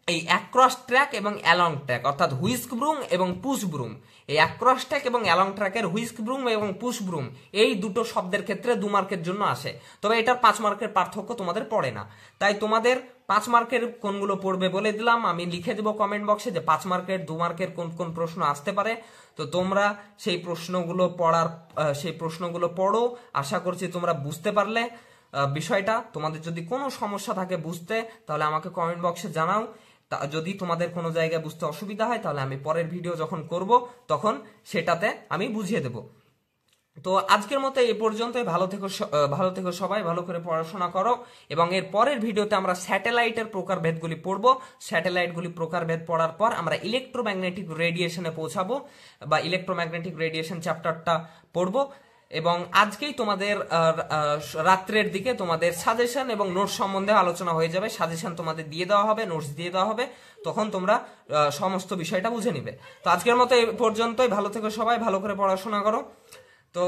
এই অ্যাক্রস ট্র্যাক এবং অ্যালং ট্র্যাক, অর্থাৎ হুইস্ক ব্রুম এবং পুশ ব্রুম। এই অ্যাক্রস ট্র্যাক এবং অ্যালং ট্র্যাকের হুইস্ক ব্রুম এবং পুশ ব্রুম, এই দুটো শব্দের ক্ষেত্রে 2 মার্কের জন্য আসে, তবে এটার 5 মার্কের পার্থক্য তোমাদের পড়ে না। তাই তোমাদের 5 মার্কের কোনগুলো পড়বে বলে দিলাম, আমি লিখে দেবো কমেন্ট বক্সে যে 5 মার্কের 2 মার্কের কোন কোন প্রশ্ন আসতে পারে। তো তোমরা সেই প্রশ্নগুলো পড়ো। আশা করছি তোমরা বুঝতে পারলে বিষয়টা। তোমাদের যদি কোনো সমস্যা থাকে বুঝতে, তাহলে আমাকে কমেন্ট বক্সে জানাও। যদি তোমাদের কোনো জায়গায় বুঝতে অসুবিধা হয়, তাহলে আমি পরের ভিডিও যখন করব তখন সেটাতে আমি বুঝিয়ে দেব। তো আজকের মতো এই পর্যন্তই। ভালো থেকো সবাই, ভালো করে পড়াশোনা করো। এবং এর পরের ভিডিওতে আমরা স্যাটেলাইটের প্রকারভেদগুলি পড়বো। স্যাটেলাইটগুলি প্রকারভেদ পড়ার পর আমরা ইলেকট্রোম্যাগনেটিক রেডিয়েশনে পৌঁছাবো, বা ইলেকট্রোম্যাগনেটিক রেডিয়েশন চ্যাপ্টারটা পড়বো। এবং আজকেই তোমাদের রাত্রের দিকে তোমাদের সাজেশন এবং নোটস সম্বন্ধে আলোচনা হয়ে যাবে। সাজেশন তোমাদের দিয়ে দেওয়া হবে, নোটস দিয়ে দেওয়া হবে, তখন তোমরা সমস্ত বিষয়টা বুঝে নিবে। তো আজকের মতো এই পর্যন্তই। ভালো থেকো সবাই, ভালো করে পড়াশোনা করো। তো